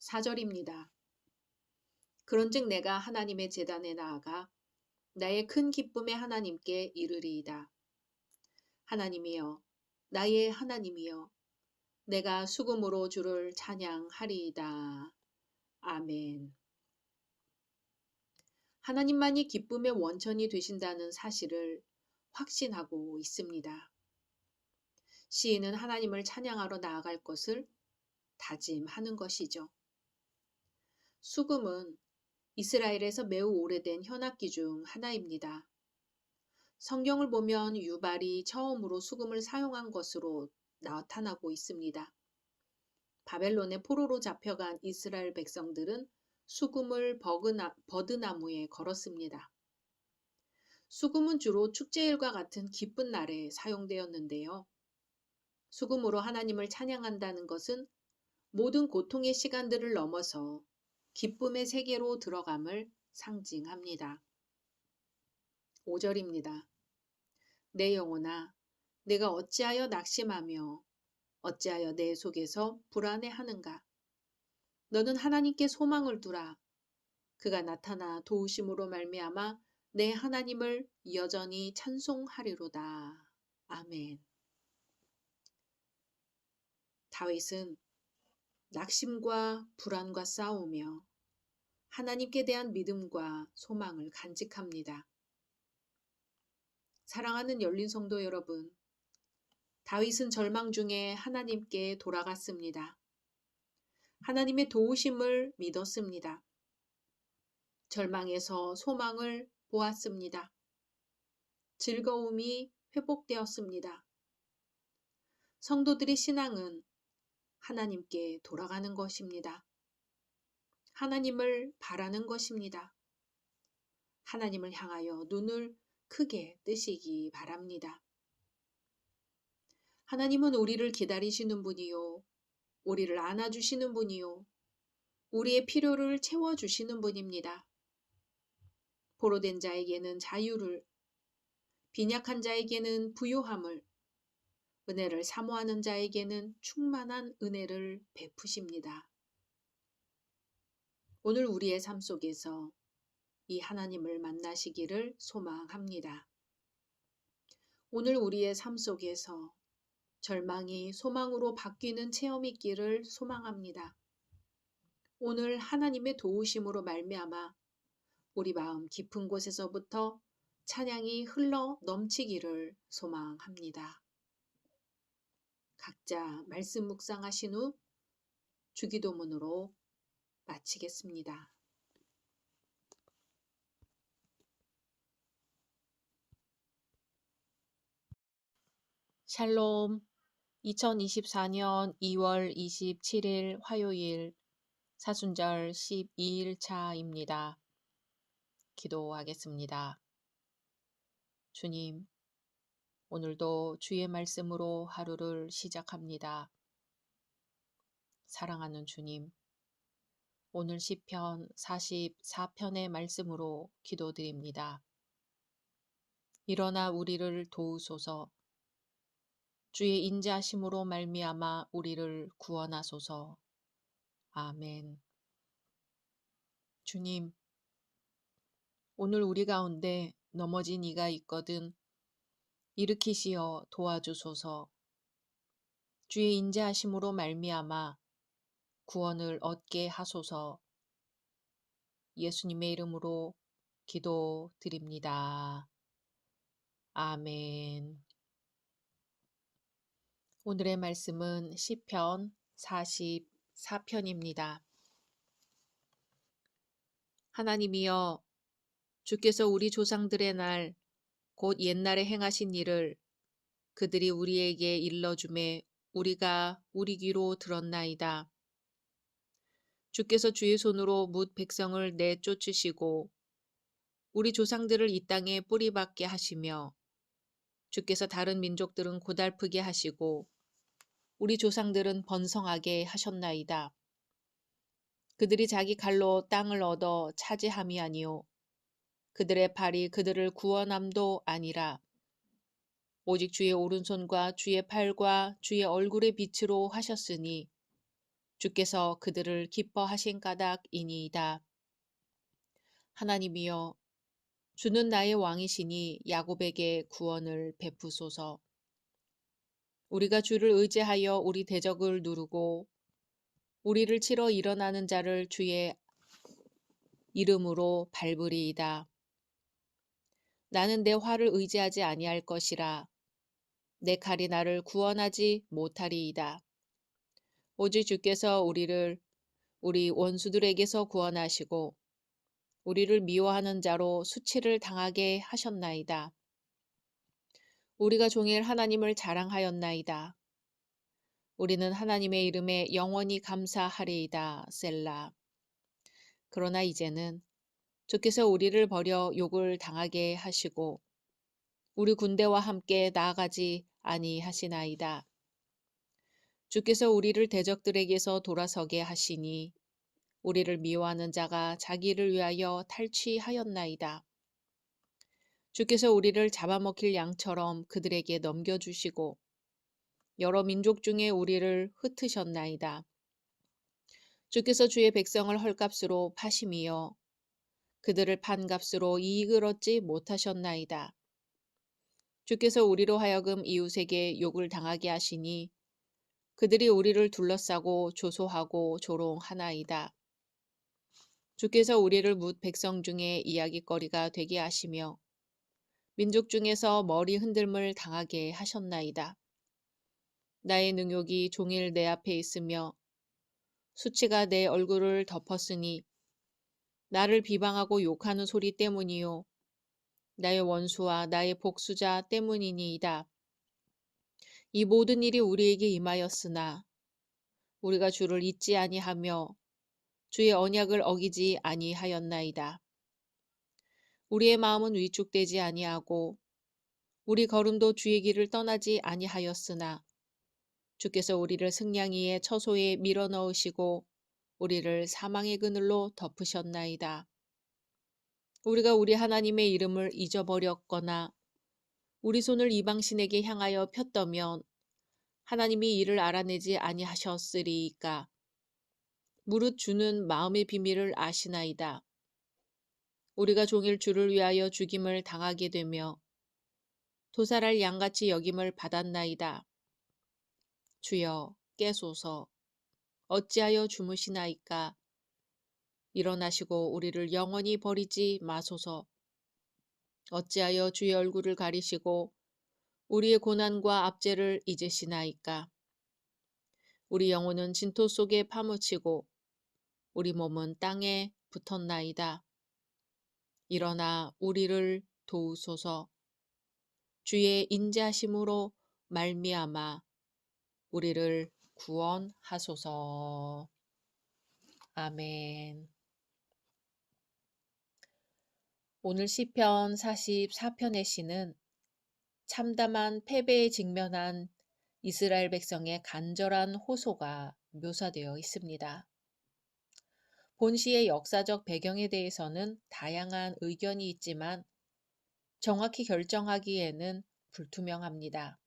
4절입니다. 그런즉 내가 하나님의 제단에 나아가 나의 큰 기쁨의 하나님께 이르리이다. 하나님이여, 나의 하나님이여, 내가 수금으로 주를 찬양하리이다. 아멘. 하나님만이 기쁨의 원천이 되신다는 사실을 확신하고 있습니다. 시인은 하나님을 찬양하러 나아갈 것을 다짐하는 것이죠. 수금은 이스라엘에서 매우 오래된 현악기 중 하나입니다. 성경을 보면 유발이 처음으로 수금을 사용한 것으로 나타나고 있습니다. 바벨론의 포로로 잡혀간 이스라엘 백성들은 수금을 버드나무에 걸었습니다. 수금은 주로 축제일과 같은 기쁜 날에 사용되었는데요. 수금으로 하나님을 찬양한다는 것은 모든 고통의 시간들을 넘어서 기쁨의 세계로 들어감을 상징합니다. 5절입니다. 내 영혼아, 내가 어찌하여 낙심하며 어찌하여 내 속에서 불안해하는가? 너는 하나님께 소망을 두라. 그가 나타나 도우심으로 말미암아 내 하나님을 여전히 찬송하리로다. 아멘. 다윗은 낙심과 불안과 싸우며 하나님께 대한 믿음과 소망을 간직합니다. 사랑하는 열린 성도 여러분, 다윗은 절망 중에 하나님께 돌아갔습니다. 하나님의 도우심을 믿었습니다. 절망에서 소망을 보았습니다. 즐거움이 회복되었습니다. 성도들의 신앙은 하나님께 돌아가는 것입니다. 하나님을 바라는 것입니다. 하나님을 향하여 눈을 크게 뜨시기 바랍니다. 하나님은 우리를 기다리시는 분이요, 우리를 안아주시는 분이요, 우리의 필요를 채워주시는 분입니다. 포로된 자에게는 자유를, 빈약한 자에게는 부요함을, 은혜를 사모하는 자에게는 충만한 은혜를 베푸십니다. 오늘 우리의 삶 속에서 이 하나님을 만나시기를 소망합니다. 오늘 우리의 삶 속에서 절망이 소망으로 바뀌는 체험이 있기를 소망합니다. 오늘 하나님의 도우심으로 말미암아 우리 마음 깊은 곳에서부터 찬양이 흘러 넘치기를 소망합니다. 각자 말씀 묵상하신 후 주기도문으로 마치겠습니다. 샬롬. 2024년 2월 27일 화요일 사순절 12일차입니다. 기도하겠습니다. 주님, 오늘도 주의 말씀으로 하루를 시작합니다. 사랑하는 주님, 오늘 시편 44편의 말씀으로 기도드립니다. 일어나 우리를 도우소서. 주의 인자하심으로 말미암아 우리를 구원하소서. 아멘. 주님, 오늘 우리 가운데 넘어진 이가 있거든 일으키시어 도와주소서. 주의 인자하심으로 말미암아 구원을 얻게 하소서. 예수님의 이름으로 기도드립니다. 아멘. 오늘의 말씀은 시편 44편입니다. 하나님이여, 주께서 우리 조상들의 날 곧 옛날에 행하신 일을 그들이 우리에게 일러주매 우리가 우리 귀로 들었나이다. 주께서 주의 손으로 뭇 백성을 내쫓으시고 우리 조상들을 이 땅에 뿌리박게 하시며 주께서 다른 민족들은 고달프게 하시고 우리 조상들은 번성하게 하셨나이다. 그들이 자기 칼로 땅을 얻어 차지함이 아니요 그들의 팔이 그들을 구원함도 아니라 오직 주의 오른손과 주의 팔과 주의 얼굴의 빛으로 하셨으니 주께서 그들을 기뻐하신 까닭이니이다. 하나님이여, 주는 나의 왕이시니 야곱에게 구원을 베푸소서. 우리가 주를 의지하여 우리 대적을 누르고 우리를 치러 일어나는 자를 주의 이름으로 밟으리이다. 나는 내 활을 의지하지 아니할 것이라. 내 칼이 나를 구원하지 못하리이다. 오직 주께서 우리를 우리 원수들에게서 구원하시고 우리를 미워하는 자로 수치를 당하게 하셨나이다. 우리가 종일 하나님을 자랑하였나이다. 우리는 하나님의 이름에 영원히 감사하리이다. 셀라. 그러나 이제는 주께서 우리를 버려 욕을 당하게 하시고 우리 군대와 함께 나아가지 아니하시나이다. 주께서 우리를 대적들에게서 돌아서게 하시니 우리를 미워하는 자가 자기를 위하여 탈취하였나이다. 주께서 우리를 잡아먹힐 양처럼 그들에게 넘겨주시고 여러 민족 중에 우리를 흩으셨나이다. 주께서 주의 백성을 헐값으로 파심이여 그들을 판 값으로 이익을 얻지 못하셨나이다. 주께서 우리로 하여금 이웃에게 욕을 당하게 하시니 그들이 우리를 둘러싸고 조소하고 조롱하나이다. 주께서 우리를 뭇 백성 중에 이야깃거리가 되게 하시며 민족 중에서 머리 흔들림을 당하게 하셨나이다. 나의 능욕이 종일 내 앞에 있으며 수치가 내 얼굴을 덮었으니 나를 비방하고 욕하는 소리 때문이요 나의 원수와 나의 복수자 때문이니이다. 이 모든 일이 우리에게 임하였으나 우리가 주를 잊지 아니하며 주의 언약을 어기지 아니하였나이다. 우리의 마음은 위축되지 아니하고 우리 걸음도 주의 길을 떠나지 아니하였으나 주께서 우리를 승냥이의 처소에 밀어넣으시고 우리를 사망의 그늘로 덮으셨나이다. 우리가 우리 하나님의 이름을 잊어버렸거나 우리 손을 이방신에게 향하여 폈더면 하나님이 이를 알아내지 아니하셨으리이까. 무릇 주는 마음의 비밀을 아시나이다. 우리가 종일 주를 위하여 죽임을 당하게 되며 도살할 양같이 여김을 받았나이다. 주여 깨소서. 어찌하여 주무시나이까. 일어나시고 우리를 영원히 버리지 마소서. 어찌하여 주의 얼굴을 가리시고 우리의 고난과 압제를 잊으시나이까. 우리 영혼은 진토 속에 파묻히고 우리 몸은 땅에 붙었나이다. 일어나 우리를 도우소서. 주의 인자심으로 말미암아 우리를 구원하소서. 아멘. 오늘 시편 44편의 시는 참담한 패배에 직면한 이스라엘 백성의 간절한 호소가 묘사되어 있습니다. 본 시의 역사적 배경에 대해서는 다양한 의견이 있지만 정확히 결정하기에는 불투명합니다.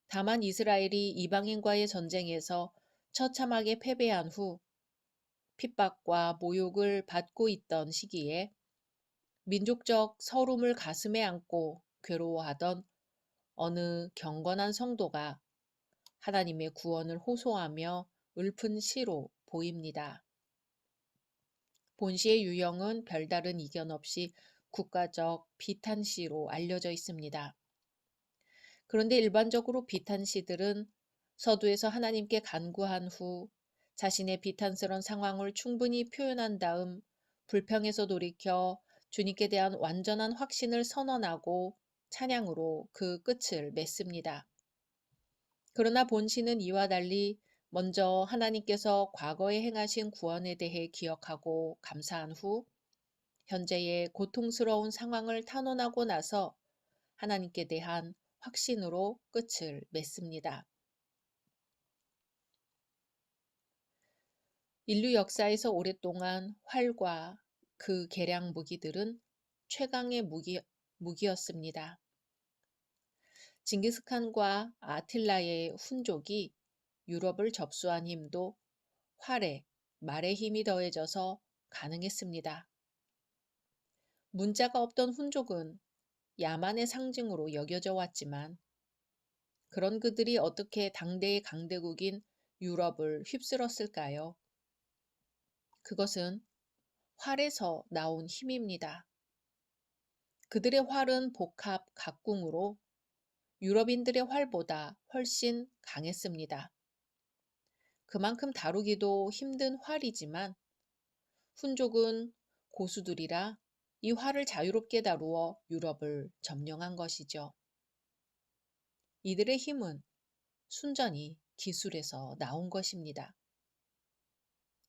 다만 이스라엘이 이방인과의 전쟁에서 처참하게 패배한 후 핍박과 모욕을 받고 있던 시기에 민족적 서름을 가슴에 안고 괴로워하던 어느 경건한 성도가 하나님의 구원을 호소하며 읊은 시로 보입니다. 본시의 유형은 별다른 이견 없이 국가적 비탄시로 알려져 있습니다. 그런데 일반적으로 비탄시들은 서두에서 하나님께 간구한 후 자신의 비탄스러운 상황을 충분히 표현한 다음 불평에서 돌이켜 주님께 대한 완전한 확신을 선언하고 찬양으로 그 끝을 맺습니다. 그러나 본시는 이와 달리 먼저 하나님께서 과거에 행하신 구원에 대해 기억하고 감사한 후 현재의 고통스러운 상황을 탄원하고 나서 하나님께 대한 확신으로 끝을 맺습니다. 인류 역사에서 오랫동안 활과 그 개량 무기들은 최강의 무기였습니다. 징기스칸과 아틸라의 훈족이 유럽을 접수한 힘도 활에 말의 힘이 더해져서 가능했습니다. 문자가 없던 훈족은 야만의 상징으로 여겨져 왔지만 그런 그들이 어떻게 당대의 강대국인 유럽을 휩쓸었을까요? 그것은 활에서 나온 힘입니다. 그들의 활은 복합 각궁으로 유럽인들의 활보다 훨씬 강했습니다. 그만큼 다루기도 힘든 활이지만 훈족은 고수들이라 이 활을 자유롭게 다루어 유럽을 점령한 것이죠. 이들의 힘은 순전히 기술에서 나온 것입니다.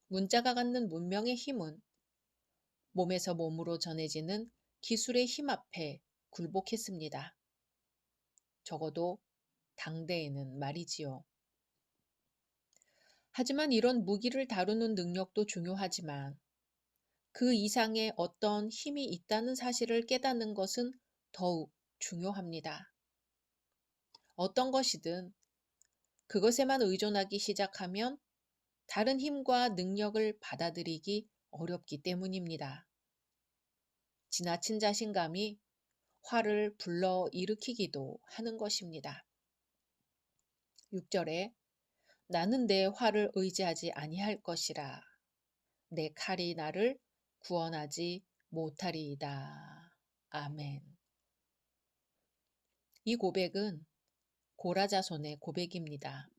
문자가 갖는 문명의 힘은 몸에서 몸으로 전해지는 기술의 힘 앞에 굴복했습니다. 적어도 당대에는 말이지요. 하지만 이런 무기를 다루는 능력도 중요하지만 그 이상의 어떤 힘이 있다는 사실을 깨닫는 것은 더욱 중요합니다. 어떤 것이든 그것에만 의존하기 시작하면 다른 힘과 능력을 받아들이기 어렵기 때문입니다. 지나친 자신감이 화를 불러 일으키기도 하는 것입니다. 6절에 나는 내 화를 의지하지 아니할 것이라. 내 칼이 나를 구원하지 못하리이다. 아멘. 이 고백은 고라 자손의 고백입니다.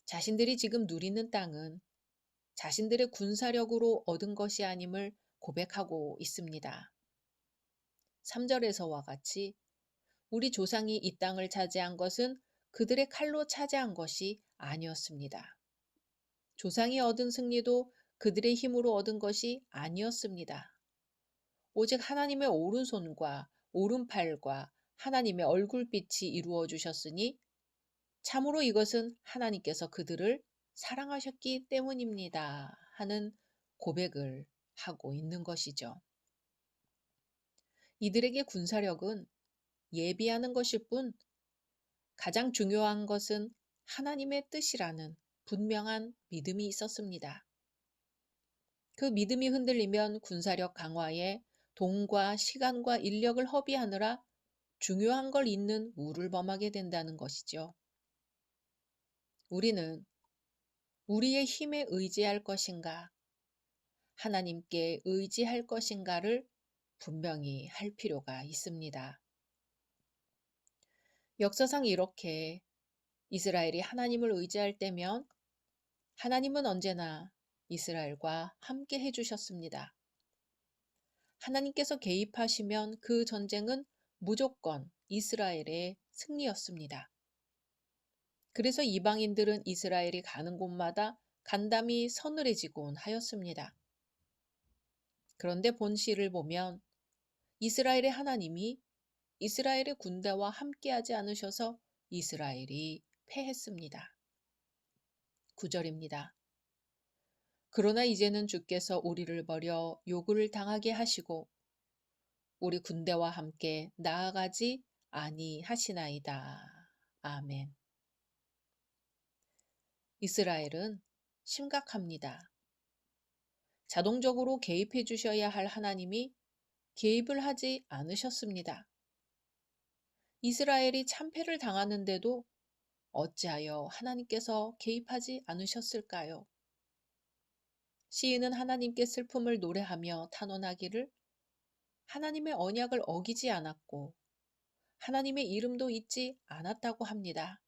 자신들이 지금 누리는 땅은 자신들의 군사력으로 얻은 것이 아님을 고백하고 있습니다. 3절에서와 같이 우리 조상이 이 땅을 차지한 것은 그들의 칼로 차지한 것이 아니었습니다. 조상이 얻은 승리도 그들의 힘으로 얻은 것이 아니었습니다. 오직 하나님의 오른손과 오른팔과 하나님의 얼굴빛이 이루어 주셨으니 참으로 이것은 하나님께서 그들을 사랑하셨기 때문입니다. 하는 고백을 하고 있는 것이죠. 이들에게 군사력은 예비하는 것일 뿐 가장 중요한 것은 하나님의 뜻이라는 분명한 믿음이 있었습니다. 그 믿음이 흔들리면 군사력 강화에 돈과 시간과 인력을 허비하느라 중요한 걸 잊는 우를 범하게 된다는 것이죠. 우리는 우리의 힘에 의지할 것인가, 하나님께 의지할 것인가를 분명히 할 필요가 있습니다. 역사상 이렇게 이스라엘이 하나님을 의지할 때면 하나님은 언제나 이스라엘과 함께 해주셨습니다. 하나님께서 개입하시면 그 전쟁은 무조건 이스라엘의 승리였습니다. 그래서 이방인들은 이스라엘이 가는 곳마다 간담이 서늘해지곤 하였습니다. 그런데 본시를 보면 이스라엘의 하나님이 이스라엘의 군대와 함께하지 않으셔서 이스라엘이 패했습니다. 9절입니다. 그러나 이제는 주께서 우리를 버려 요구를 당하게 하시고 우리 군대와 함께 나아가지 아니하시나이다. 아멘. 이스라엘은 심각합니다. 자동적으로 개입해 주셔야 할 하나님이 개입을 하지 않으셨습니다. 이스라엘이 참패를 당하는데도 어찌하여 하나님께서 개입하지 않으셨을까요? 시인은 하나님께 슬픔을 노래하며 탄원하기를 하나님의 언약을 어기지 않았고 하나님의 이름도 잊지 않았다고 합니다.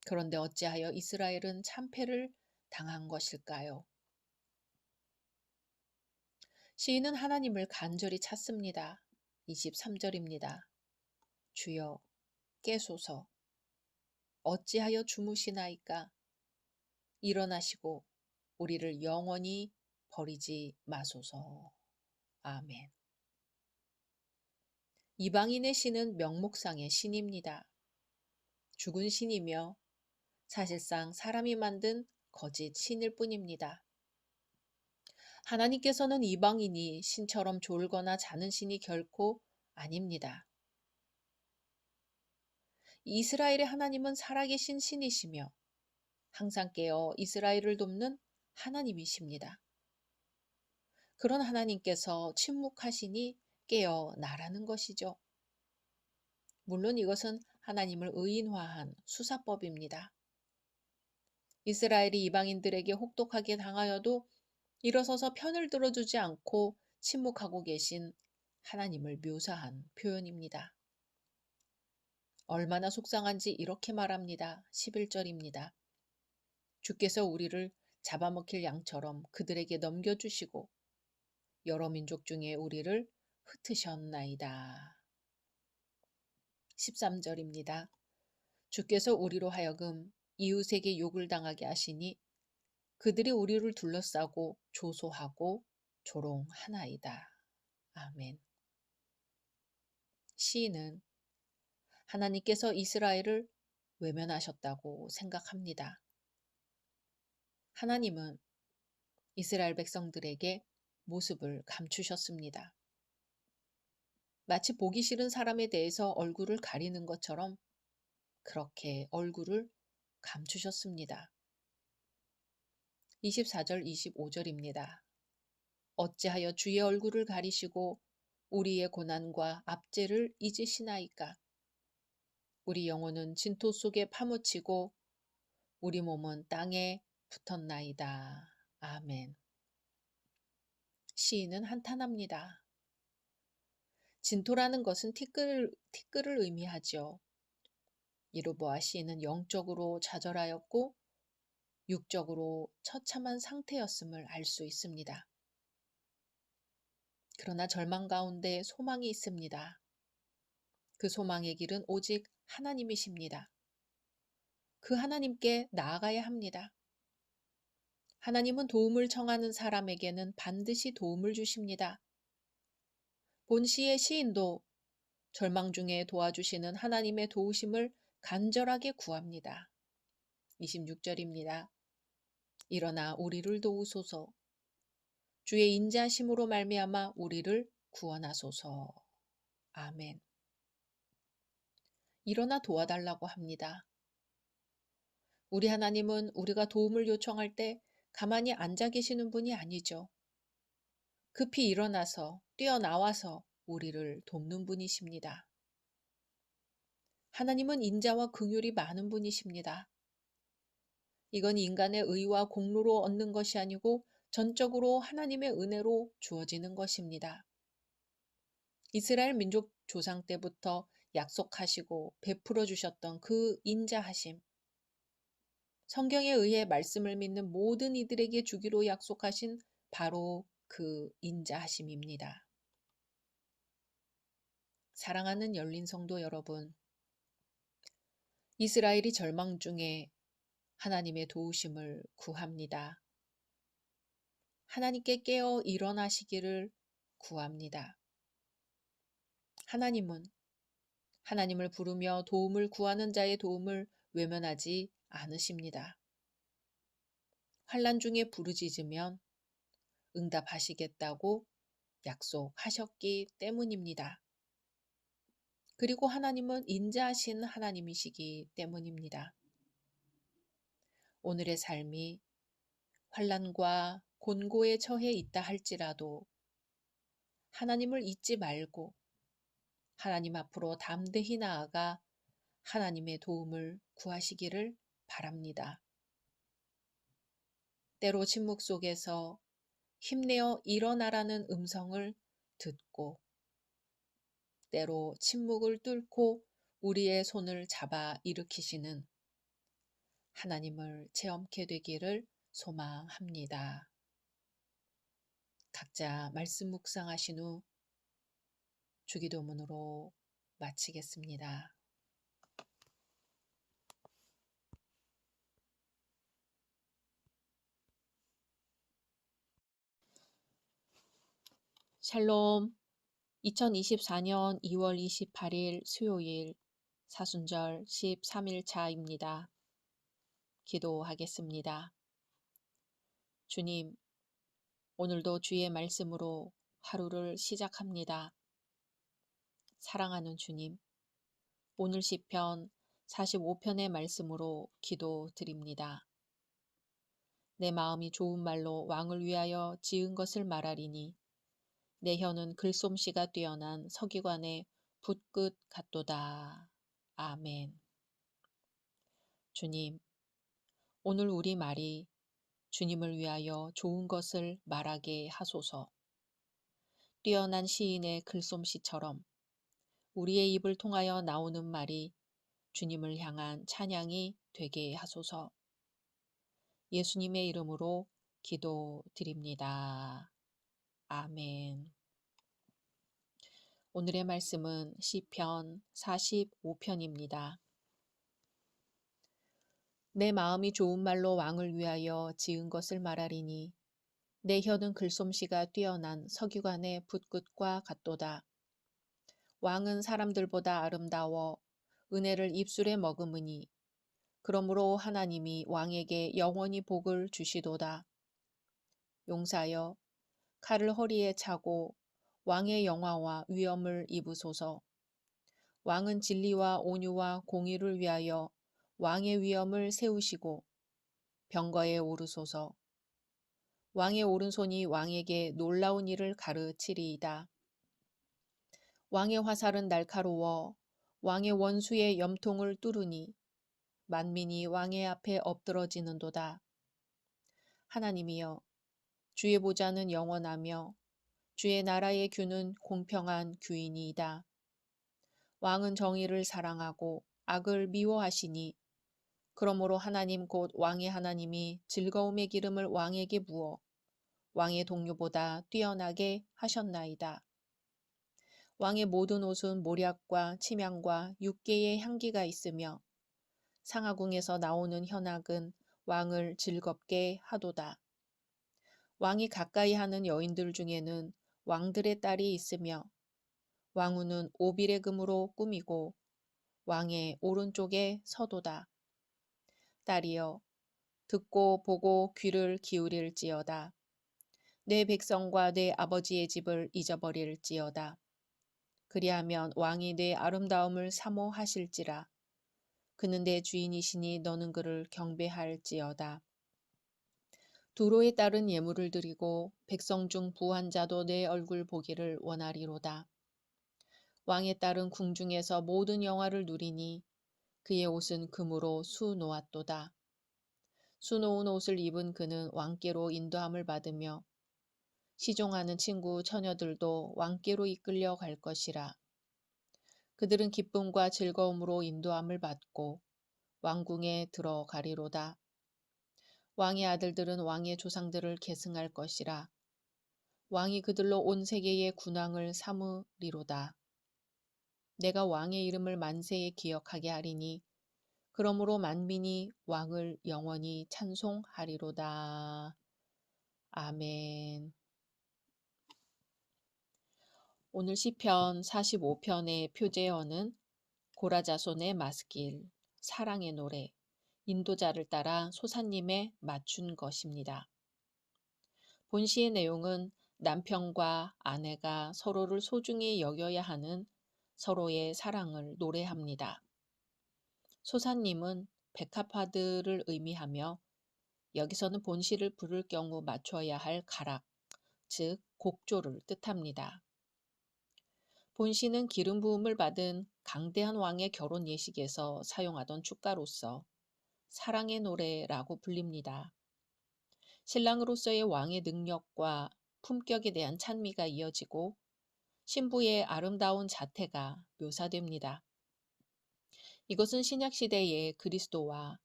그런데 어찌하여 이스라엘은 참패를 당한 것일까요? 시인은 하나님을 간절히 찾습니다. 23절입니다. 주여 깨소서 어찌하여 주무시나이까 일어나시고 우리를 영원히 버리지 마소서. 아멘. 이방인의 신은 명목상의 신입니다. 죽은 신이며 사실상 사람이 만든 거짓 신일 뿐입니다. 하나님께서는 이방인이 신처럼 졸거나 자는 신이 결코 아닙니다. 이스라엘의 하나님은 살아계신 신이시며 항상 깨어 이스라엘을 돕는 하나님이십니다. 그런 하나님께서 침묵하시니 깨어나라는 것이죠. 물론 이것은 하나님을 의인화한 수사법입니다. 이스라엘이 이방인들에게 혹독하게 당하여도 일어서서 편을 들어주지 않고 침묵하고 계신 하나님을 묘사한 표현입니다. 얼마나 속상한지 이렇게 말합니다. 11절입니다. 주께서 우리를 잡아먹힐 양처럼 그들에게 넘겨주시고 여러 민족 중에 우리를 흩으셨나이다. 13절입니다. 주께서 우리로 하여금 이웃에게 욕을 당하게 하시니 그들이 우리를 둘러싸고 조소하고 조롱하나이다. 아멘. 시인은 하나님께서 이스라엘을 외면하셨다고 생각합니다. 하나님은 이스라엘 백성들에게 모습을 감추셨습니다. 마치 보기 싫은 사람에 대해서 얼굴을 가리는 것처럼 그렇게 얼굴을 감추셨습니다. 24절 25절입니다. 어찌하여 주의 얼굴을 가리시고 우리의 고난과 압제를 잊으시나이까? 우리 영혼은 진토 속에 파묻히고 우리 몸은 땅에 붙었나이다. 아멘. 시인은 한탄합니다. 진토라는 것은 티끌을 의미하죠. 이로 보아 시인은 영적으로 좌절하였고 육적으로 처참한 상태였음을 알 수 있습니다. 그러나 절망 가운데 소망이 있습니다. 그 소망의 길은 오직 하나님이십니다. 그 하나님께 나아가야 합니다. 하나님은 도움을 청하는 사람에게는 반드시 도움을 주십니다. 본시의 시인도 절망 중에 도와주시는 하나님의 도우심을 간절하게 구합니다. 26절입니다. 일어나 우리를 도우소서. 주의 인자심으로 말미암아 우리를 구원하소서. 아멘. 일어나 도와달라고 합니다. 우리 하나님은 우리가 도움을 요청할 때 가만히 앉아 계시는 분이 아니죠. 급히 일어나서 뛰어나와서 우리를 돕는 분이십니다. 하나님은 인자와 긍휼이 많은 분이십니다. 이건 인간의 의와 공로로 얻는 것이 아니고 전적으로 하나님의 은혜로 주어지는 것입니다. 이스라엘 민족 조상 때부터 약속하시고 베풀어 주셨던 그 인자하심, 성경에 의해 말씀을 믿는 모든 이들에게 주기로 약속하신 바로 그 인자하심입니다. 사랑하는 열린 성도 여러분, 이스라엘이 절망 중에 하나님의 도우심을 구합니다. 하나님께 깨어 일어나시기를 구합니다. 하나님은 하나님을 부르며 도움을 구하는 자의 도움을 외면하지 않으십니다. 환난 중에 부르짖으면 응답하시겠다고 약속하셨기 때문입니다. 그리고 하나님은 인자하신 하나님이시기 때문입니다. 오늘의 삶이 환난과 곤고에 처해 있다 할지라도 하나님을 잊지 말고 하나님 앞으로 담대히 나아가 하나님의 도움을 구하시기를 바랍니다. 때로 침묵 속에서 힘내어 일어나라는 음성을 듣고 때로 침묵을 뚫고 우리의 손을 잡아 일으키시는 하나님을 체험케 되기를 소망합니다. 각자 말씀 묵상하신 후 주기도문으로 마치겠습니다. 샬롬. 2024년 2월 28일 수요일 사순절 13일차입니다. 기도하겠습니다. 주님, 오늘도 주의 말씀으로 하루를 시작합니다. 사랑하는 주님, 오늘 시편 45편의 말씀으로 기도드립니다. 내 마음이 좋은 말로 왕을 위하여 지은 것을 말하리니 내 혀는 글솜씨가 뛰어난 서기관의 붓끝 같도다. 아멘. 주님, 오늘 우리 말이 주님을 위하여 좋은 것을 말하게 하소서. 뛰어난 시인의 글솜씨처럼 우리의 입을 통하여 나오는 말이 주님을 향한 찬양이 되게 하소서. 예수님의 이름으로 기도드립니다. 아멘. 오늘의 말씀은 시편 45편입니다. 내 마음이 좋은 말로 왕을 위하여 지은 것을 말하리니 내 혀는 글솜씨가 뛰어난 서기관의 붓끝과 같도다. 왕은 사람들보다 아름다워 은혜를 입술에 머금으니 그러므로 하나님이 왕에게 영원히 복을 주시도다. 용사여, 칼을 허리에 차고 왕의 영화와 위엄을 입으소서. 왕은 진리와 온유와 공의를 위하여 왕의 위엄을 세우시고 병거에 오르소서. 왕의 오른손이 왕에게 놀라운 일을 가르치리이다. 왕의 화살은 날카로워 왕의 원수의 염통을 뚫으니 만민이 왕의 앞에 엎드러지는도다. 하나님이여, 주의 보좌는 영원하며 주의 나라의 규는 공평한 규이니이다. 왕은 정의를 사랑하고 악을 미워하시니 그러므로 하나님 곧 왕의 하나님이 즐거움의 기름을 왕에게 부어 왕의 동료보다 뛰어나게 하셨나이다. 왕의 모든 옷은 모략과 침향과 육개의 향기가 있으며 상하궁에서 나오는 현악은 왕을 즐겁게 하도다. 왕이 가까이 하는 여인들 중에는 왕들의 딸이 있으며 왕후는 오빌의 금으로 꾸미고 왕의 오른쪽에 서도다. 딸이여 듣고 보고 귀를 기울일지어다. 내 백성과 내 아버지의 집을 잊어버릴지어다. 그리하면 왕이 내 아름다움을 사모하실지라. 그는 내 주인이시니 너는 그를 경배할지어다. 두로에 따른 예물을 드리고 백성 중 부한 자도 내 얼굴 보기를 원하리로다. 왕에 따른 궁중에서 모든 영화를 누리니 그의 옷은 금으로 수놓았도다. 수놓은 옷을 입은 그는 왕께로 인도함을 받으며 시종하는 친구 처녀들도 왕께로 이끌려 갈 것이라. 그들은 기쁨과 즐거움으로 인도함을 받고 왕궁에 들어가리로다. 왕의 아들들은 왕의 조상들을 계승할 것이라. 왕이 그들로 온 세계의 군왕을 삼으리로다. 내가 왕의 이름을 만세에 기억하게 하리니 그러므로 만민이 왕을 영원히 찬송하리로다. 아멘. 오늘 시편 45편의 표제어는 고라자손의 마스길, 사랑의 노래, 인도자를 따라 소사님에 맞춘 것입니다. 본시의 내용은 남편과 아내가 서로를 소중히 여겨야 하는 서로의 사랑을 노래합니다. 소사님은 백합화들을 의미하며 여기서는 본시를 부를 경우 맞춰야 할 가락, 즉 곡조를 뜻합니다. 본시는 기름 부음을 받은 강대한 왕의 결혼 예식에서 사용하던 축가로서 사랑의 노래라고 불립니다. 신랑으로서의 왕의 능력과 품격에 대한 찬미가 이어지고 신부의 아름다운 자태가 묘사됩니다. 이것은 신약시대의 그리스도와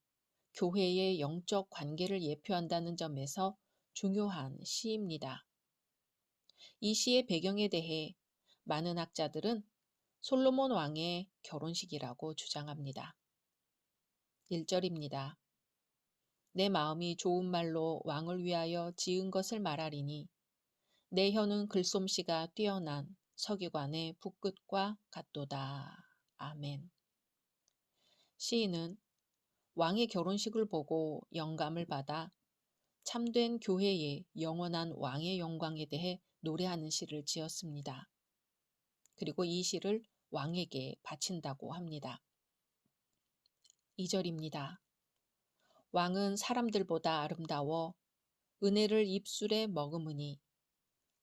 교회의 영적 관계를 예표한다는 점에서 중요한 시입니다. 이 시의 배경에 대해 많은 학자들은 솔로몬 왕의 결혼식이라고 주장합니다. 1절입니다. 내 마음이 좋은 말로 왕을 위하여 지은 것을 말하리니 내 혀는 글솜씨가 뛰어난 서기관의 붓끝과 같도다. 아멘. 시인은 왕의 결혼식을 보고 영감을 받아 참된 교회의 영원한 왕의 영광에 대해 노래하는 시를 지었습니다. 그리고 이 시를 왕에게 바친다고 합니다. 2절입니다. 왕은 사람들보다 아름다워 은혜를 입술에 머금으니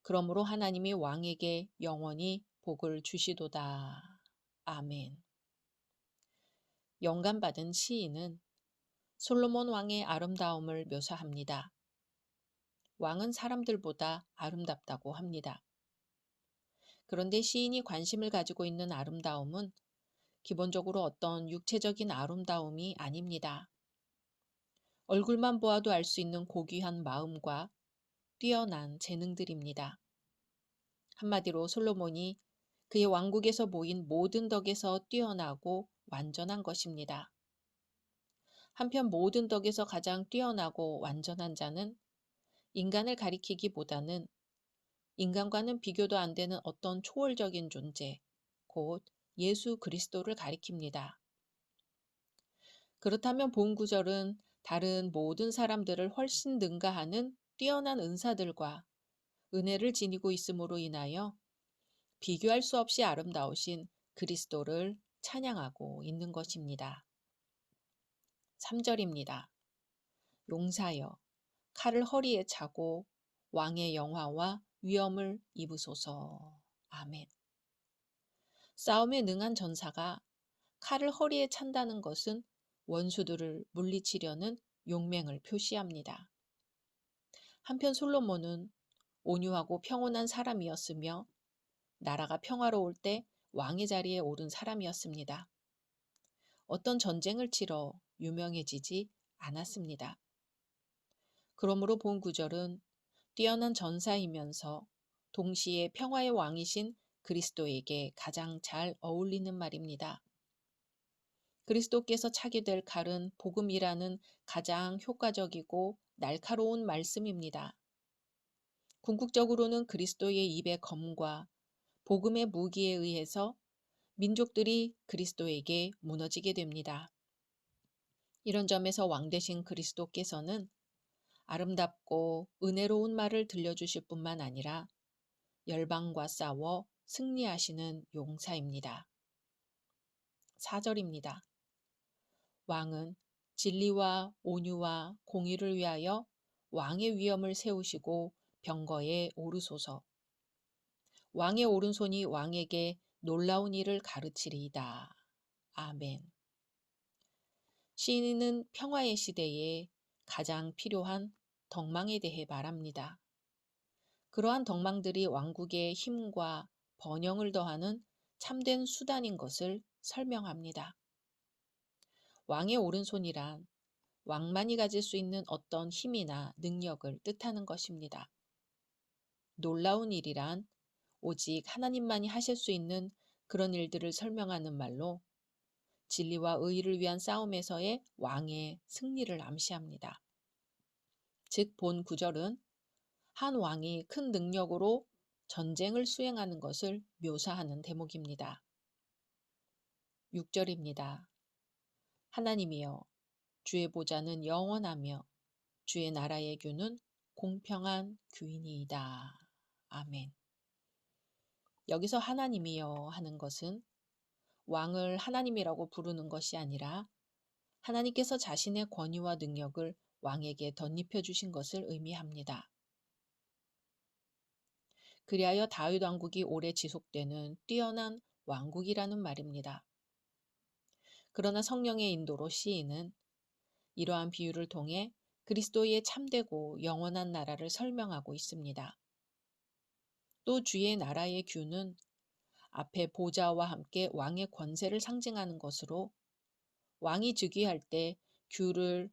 그러므로 하나님이 왕에게 영원히 복을 주시도다. 아멘. 영감받은 시인은 솔로몬 왕의 아름다움을 묘사합니다. 왕은 사람들보다 아름답다고 합니다. 그런데 시인이 관심을 가지고 있는 아름다움은 기본적으로 어떤 육체적인 아름다움이 아닙니다. 얼굴만 보아도 알 수 있는 고귀한 마음과 뛰어난 재능들입니다. 한마디로 솔로몬이 그의 왕국에서 모인 모든 덕에서 뛰어나고 완전한 것입니다. 한편 모든 덕에서 가장 뛰어나고 완전한 자는 인간을 가리키기보다는 인간과는 비교도 안 되는 어떤 초월적인 존재, 곧 예수 그리스도를 가리킵니다. 그렇다면 본 구절은 다른 모든 사람들을 훨씬 능가하는 뛰어난 은사들과 은혜를 지니고 있음으로 인하여 비교할 수 없이 아름다우신 그리스도를 찬양하고 있는 것입니다. 3절입니다. 용사여, 칼을 허리에 차고 왕의 영화와 위엄을 입으소서. 아멘. 싸움에 능한 전사가 칼을 허리에 찬다는 것은 원수들을 물리치려는 용맹을 표시합니다. 한편 솔로몬은 온유하고 평온한 사람이었으며 나라가 평화로울 때 왕의 자리에 오른 사람이었습니다. 어떤 전쟁을 치러 유명해지지 않았습니다. 그러므로 본 구절은 뛰어난 전사이면서 동시에 평화의 왕이신 그리스도에게 가장 잘 어울리는 말입니다. 그리스도께서 차게 될 칼은 복음이라는 가장 효과적이고 날카로운 말씀입니다. 궁극적으로는 그리스도의 입의 검과 복음의 무기에 의해서 민족들이 그리스도에게 무너지게 됩니다. 이런 점에서 왕 되신 그리스도께서는 아름답고 은혜로운 말을 들려주실 뿐만 아니라 열방과 싸워 승리하시는 용사입니다. 4절입니다. 왕은 진리와 온유와 공의를 위하여 왕의 위엄을 세우시고 병거에 오르소서. 왕의 오른손이 왕에게 놀라운 일을 가르치리이다. 아멘. 시인은 평화의 시대에 가장 필요한 덕망에 대해 말합니다. 그러한 덕망들이 왕국의 힘과 번영을 더하는 참된 수단인 것을 설명합니다. 왕의 오른손이란 왕만이 가질 수 있는 어떤 힘이나 능력을 뜻하는 것입니다. 놀라운 일이란 오직 하나님만이 하실 수 있는 그런 일들을 설명하는 말로 진리와 의의를 위한 싸움에서의 왕의 승리를 암시합니다. 즉, 본 구절은 한 왕이 큰 능력으로 전쟁을 수행하는 것을 묘사하는 대목입니다. 6절입니다. 하나님이여, 주의 보좌는 영원하며 주의 나라의 규는 공평한 규이니이다. 아멘. 여기서 하나님이여 하는 것은 왕을 하나님이라고 부르는 것이 아니라 하나님께서 자신의 권위와 능력을 왕에게 덧입혀 주신 것을 의미합니다. 그리하여 다윗 왕국이 오래 지속되는 뛰어난 왕국이라는 말입니다. 그러나 성령의 인도로 시인은 이러한 비유를 통해 그리스도의 참되고 영원한 나라를 설명하고 있습니다. 또 주의 나라의 규는 앞에 보좌와 함께 왕의 권세를 상징하는 것으로 왕이 즉위할 때 규를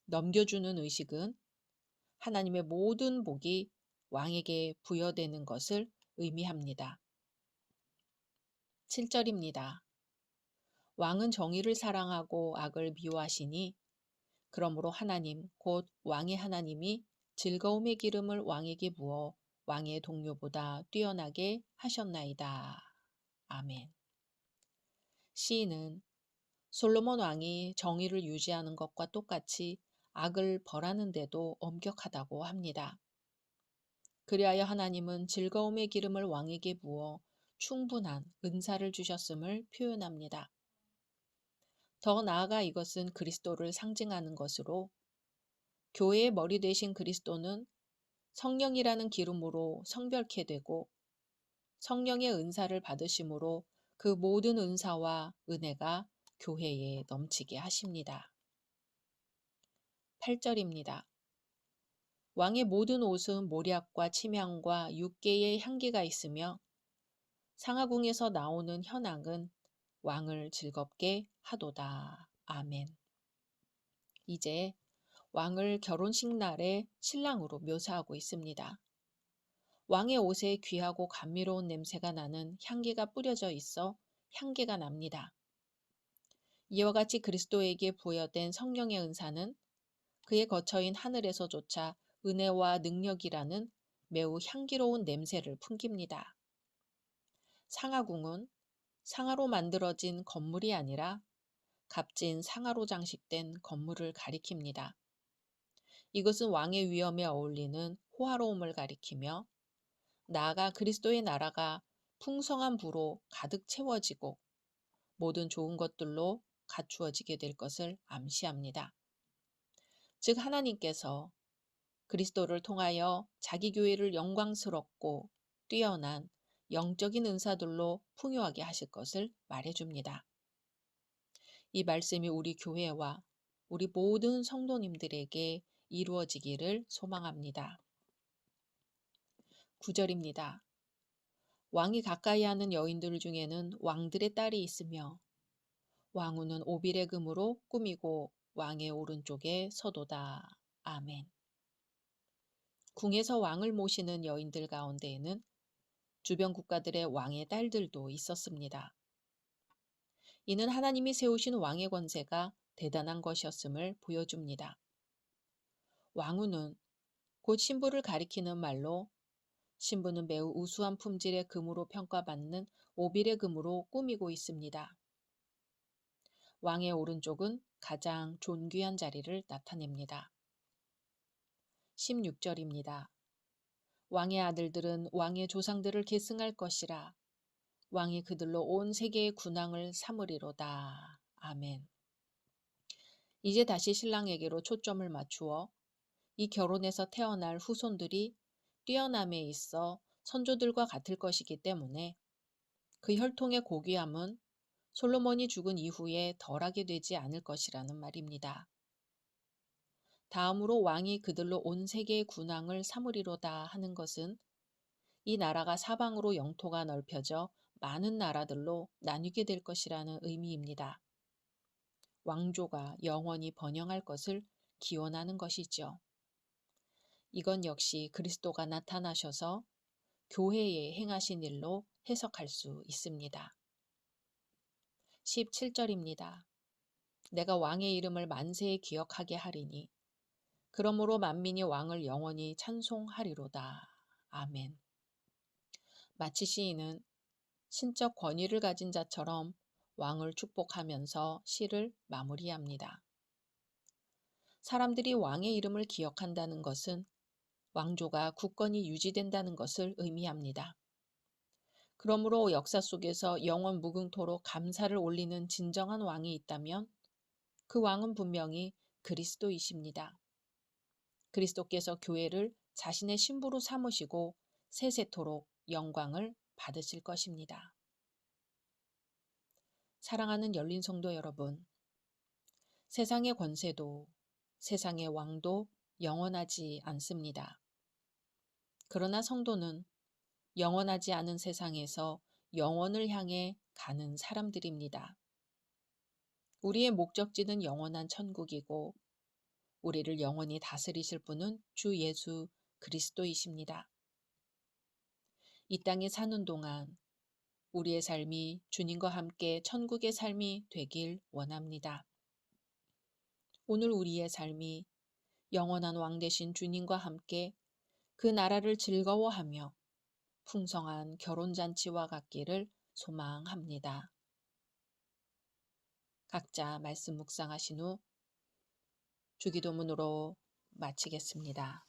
넘겨주는 의식은 하나님의 모든 복이 왕에게 부여되는 것을 의미합니다. 7절입니다. 왕은 정의를 사랑하고 악을 미워하시니 그러므로 하나님 곧 왕의 하나님이 즐거움의 기름을 왕에게 부어 왕의 동료보다 뛰어나게 하셨나이다. 아멘. 시인은 솔로몬 왕이 정의를 유지하는 것과 똑같이 악을 벌하는데도 엄격하다고 합니다. 그리하여 하나님은 즐거움의 기름을 왕에게 부어 충분한 은사를 주셨음을 표현합니다. 더 나아가 이것은 그리스도를 상징하는 것으로 교회의 머리 되신 그리스도는 성령이라는 기름으로 성별케 되고 성령의 은사를 받으심으로 그 모든 은사와 은혜가 교회에 넘치게 하십니다. 8절입니다. 왕의 모든 옷은 모략과 침향과 육개의 향기가 있으며 상하궁에서 나오는 현황은 왕을 즐겁게 하도다. 아멘. 이제 왕을 결혼식 날의 신랑으로 묘사하고 있습니다. 왕의 옷에 귀하고 감미로운 냄새가 나는 향기가 뿌려져 있어 향기가 납니다. 이와 같이 그리스도에게 부여된 성령의 은사는 그의 거처인 하늘에서조차 은혜와 능력이라는 매우 향기로운 냄새를 풍깁니다. 상하궁은 상아로 만들어진 건물이 아니라 값진 상아로 장식된 건물을 가리킵니다. 이것은 왕의 위엄에 어울리는 호화로움을 가리키며 나아가 그리스도의 나라가 풍성한 부로 가득 채워지고 모든 좋은 것들로 갖추어지게 될 것을 암시합니다. 즉 하나님께서 그리스도를 통하여 자기 교회를 영광스럽고 뛰어난 영적인 은사들로 풍요하게 하실 것을 말해줍니다. 이 말씀이 우리 교회와 우리 모든 성도님들에게 이루어지기를 소망합니다. 9절입니다. 왕이 가까이 하는 여인들 중에는 왕들의 딸이 있으며 왕후는 오빌의 금으로 꾸미고 왕의 오른쪽에 서도다. 아멘. 궁에서 왕을 모시는 여인들 가운데에는 주변 국가들의 왕의 딸들도 있었습니다. 이는 하나님이 세우신 왕의 권세가 대단한 것이었음을 보여줍니다. 왕후는 곧 신부를 가리키는 말로 신부는 매우 우수한 품질의 금으로 평가받는 오빌의 금으로 꾸미고 있습니다. 왕의 오른쪽은 가장 존귀한 자리를 나타냅니다. 16절입니다. 왕의 아들들은 왕의 조상들을 계승할 것이라. 왕이 그들로 온 세계의 군왕을 삼으리로다. 아멘. 이제 다시 신랑에게로 초점을 맞추어 이 결혼에서 태어날 후손들이 뛰어남에 있어 선조들과 같을 것이기 때문에 그 혈통의 고귀함은 솔로몬이 죽은 이후에 덜하게 되지 않을 것이라는 말입니다. 다음으로 왕이 그들로 온 세계의 군왕을 삼으리로다 하는 것은 이 나라가 사방으로 영토가 넓혀져 많은 나라들로 나뉘게 될 것이라는 의미입니다. 왕조가 영원히 번영할 것을 기원하는 것이죠. 이건 역시 그리스도가 나타나셔서 교회에 행하신 일로 해석할 수 있습니다. 17절입니다. 내가 왕의 이름을 만세에 기억하게 하리니 그러므로 만민이 왕을 영원히 찬송하리로다. 아멘. 마치 시인은 신적 권위를 가진 자처럼 왕을 축복하면서 시를 마무리합니다. 사람들이 왕의 이름을 기억한다는 것은 왕조가 굳건히 유지된다는 것을 의미합니다. 그러므로 역사 속에서 영원 무궁토록 감사를 올리는 진정한 왕이 있다면 그 왕은 분명히 그리스도이십니다. 그리스도께서 교회를 자신의 신부로 삼으시고 세세토록 영광을 받으실 것입니다. 사랑하는 열린 성도 여러분, 세상의 권세도 세상의 왕도 영원하지 않습니다. 그러나 성도는 영원하지 않은 세상에서 영원을 향해 가는 사람들입니다. 우리의 목적지는 영원한 천국이고 우리를 영원히 다스리실 분은 주 예수 그리스도이십니다. 이 땅에 사는 동안 우리의 삶이 주님과 함께 천국의 삶이 되길 원합니다. 오늘 우리의 삶이 영원한 왕 되신 주님과 함께 그 나라를 즐거워하며 풍성한 결혼잔치와 같기를 소망합니다. 각자 말씀 묵상하신 후 주기도문으로 마치겠습니다.